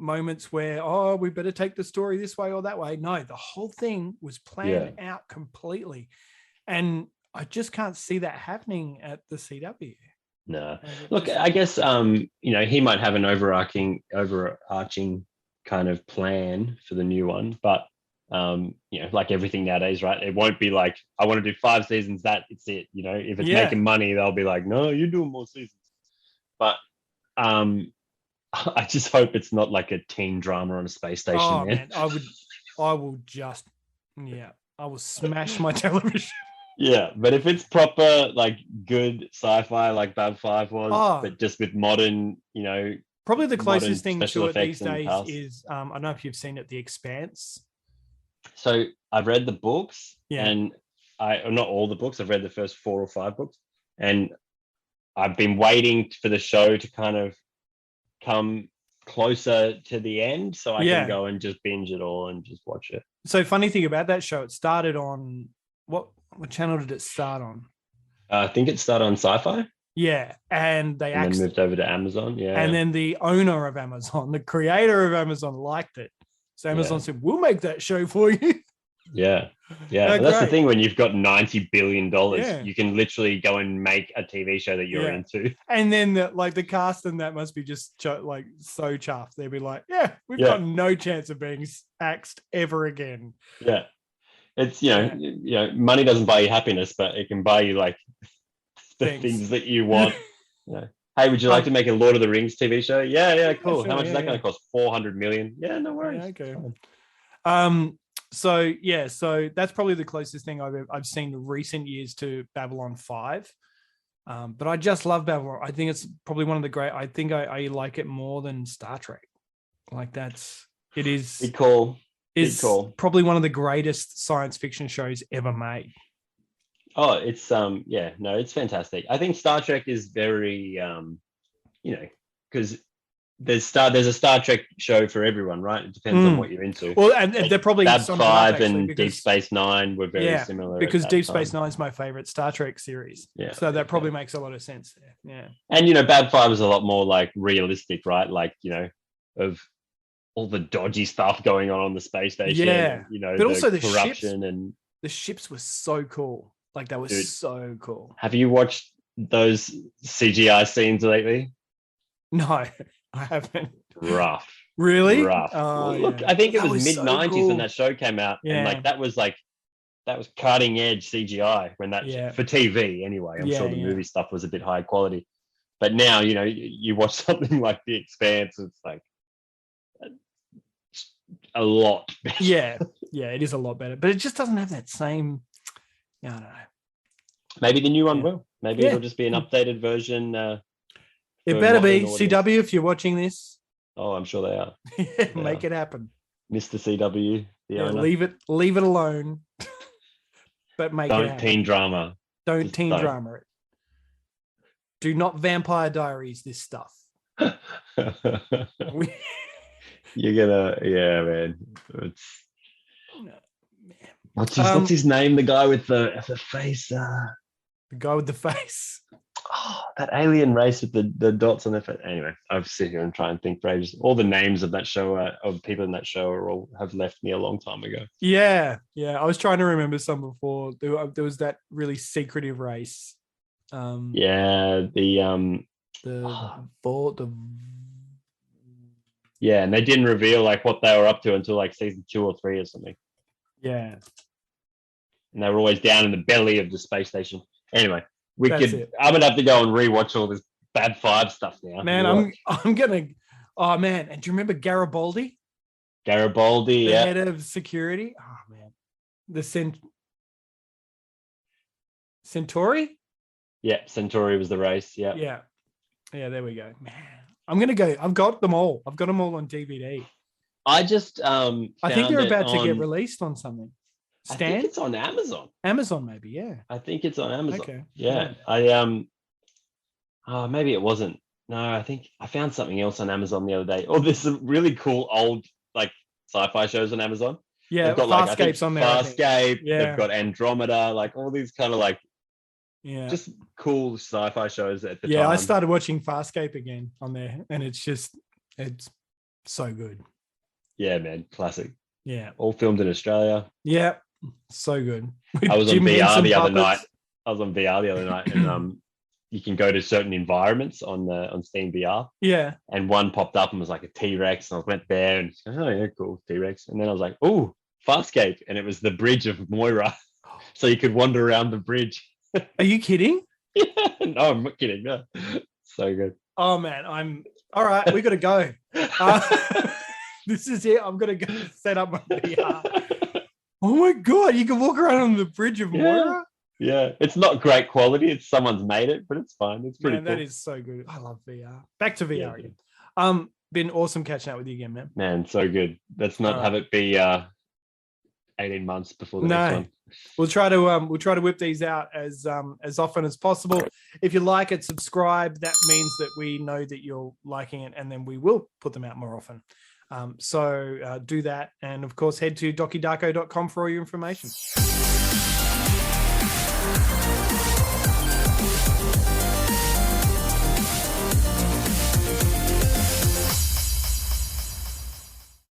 moments where, we better take the story this way or that way. No, the whole thing was planned out completely. And I just can't see that happening at the CW. No. Look, I guess, he might have an overarching kind of plan for the new one, but like everything nowadays, right? It won't be like, I want to do 5 seasons, it's it. If it's making money, they'll be like, no, you're doing more seasons. But I just hope it's not like a teen drama on a space station. Oh man, I will smash my television. Yeah, but if it's proper, like good sci-fi, like Bab 5 was, but just with modern, probably the closest thing to it these days is, I don't know if you've seen it, The Expanse. So I've read the books, and not all the books. I've read the first 4 or 5 books, and I've been waiting for the show to kind of come closer to the end so I can go and just binge it all and just watch it. So funny thing about that show, it started on what channel did it start on? I think it started on Sci-Fi. Yeah, and then moved over to Amazon. Yeah, and then the owner of Amazon, the creator of Amazon, liked it. So Amazon said, "We'll make that show for you." Yeah. Well, that's the thing. When you've got $90 billion, you can literally go and make a TV show that you're into. And then the cast and that must be just like so chuffed. They'd be like, we've got no chance of being axed ever again. Yeah. It's, money doesn't buy you happiness, but it can buy you like the things that you want. Hey, would you like to make a Lord of the Rings TV show? Yeah, cool. Sure, how much is that going to cost? 400 million. Yeah, no worries. Yeah, okay. So that's probably the closest thing I've seen in recent years to Babylon 5. But I just love Babylon. I think it's probably one of the great. I think I like it more than Star Trek. Like it is. Big call. Is probably one of the greatest science fiction shows ever made. Oh, it's it's fantastic. I think Star Trek is very because there's a Star Trek show for everyone, right? It depends on what you're into. Well, and they're probably Bab 5 and Deep Space Nine were very similar. Because Deep Space Nine is my favorite Star Trek series. Yeah. So that probably makes a lot of sense there. Yeah. And Bab 5 was a lot more like realistic, right? Like, of all the dodgy stuff going on the space station. Yeah. But also the corruption ships, and the ships were so cool. Like that was so cool. Have you watched those CGI scenes lately? No, I haven't. Rough. Really? Rough. Look, I think it was mid-90s when that show came out. Yeah. And that was cutting edge CGI when for TV anyway. I'm sure the movie stuff was a bit high quality. But now, you watch something like The Expanse, it's like a lot better. Yeah, it is a lot better. But it just doesn't have that same, I don't know. Maybe the new one will. Maybe it'll just be an updated version. It better be. CW, if you're watching this. Oh, I'm sure they are. Make it happen. Mr. CW, the owner. Leave it alone. But make it happen. Don't teen drama. Don't teen drama it. Do not Vampire Diaries this stuff. You're gonna, man. What's his name? The guy with the face. The guy with the face. Oh, that alien race with the dots on their face. Anyway, I've sit here and try and think for ages. All the names of that show, of people in that show, have left me a long time ago. Yeah. I was trying to remember some before. There was that really secretive race. Yeah, the yeah, and they didn't reveal like what they were up to until like season 2 or 3 or something. Yeah, and they were always down in the belly of the space station. Anyway. I'm gonna have to go and rewatch all this Fab Five stuff now. Man, I'm gonna. Oh man, and do you remember Garibaldi? Garibaldi, the head of security. Oh man, the Centauri. Yeah, Centauri was the race. Yeah. There we go. Man, I'm gonna go. I've got them all. I've got them all on DVD. I just I think they're about to get released on something. I think it's on Amazon. Amazon, maybe, yeah. I think it's on Amazon. Okay. Yeah. Maybe it wasn't. No, I think I found something else on Amazon the other day. Oh, there's some really cool old like sci-fi shows on Amazon. Yeah, they've got Farscape's on there. Farscape. Yeah. They've got Andromeda, like all these kind of like just cool sci-fi shows at the time. Yeah, I started watching Farscape again on there, and it's so good. Yeah, man, classic. Yeah, all filmed in Australia. Yeah. So good. I was on VR the other night. And you can go to certain environments on Steam VR. Yeah. And one popped up and was like a T-Rex, and I went there and oh yeah, cool, T-Rex. And then I was like, oh, Farscape, and it was the bridge of Moira, so you could wander around the bridge. Are you kidding? Yeah, no, I'm not kidding. No. So good. Oh man, all right. We got to go. This is it. I'm gonna go set up my VR. Oh my god, you can walk around on the bridge of Moira? Yeah, it's not great quality. It's someone's made it, but it's fine. It's pretty cool. That is so good. I love VR. Back to VR again. Been awesome catching up with you again, man. Man, so good. Let's not have it be 18 months before the next one. We'll try to whip these out as often as possible. If you like it, subscribe. That means that we know that you're liking it, and then we will put them out more often. So do that. And of course, head to dokidarko.com for all your information.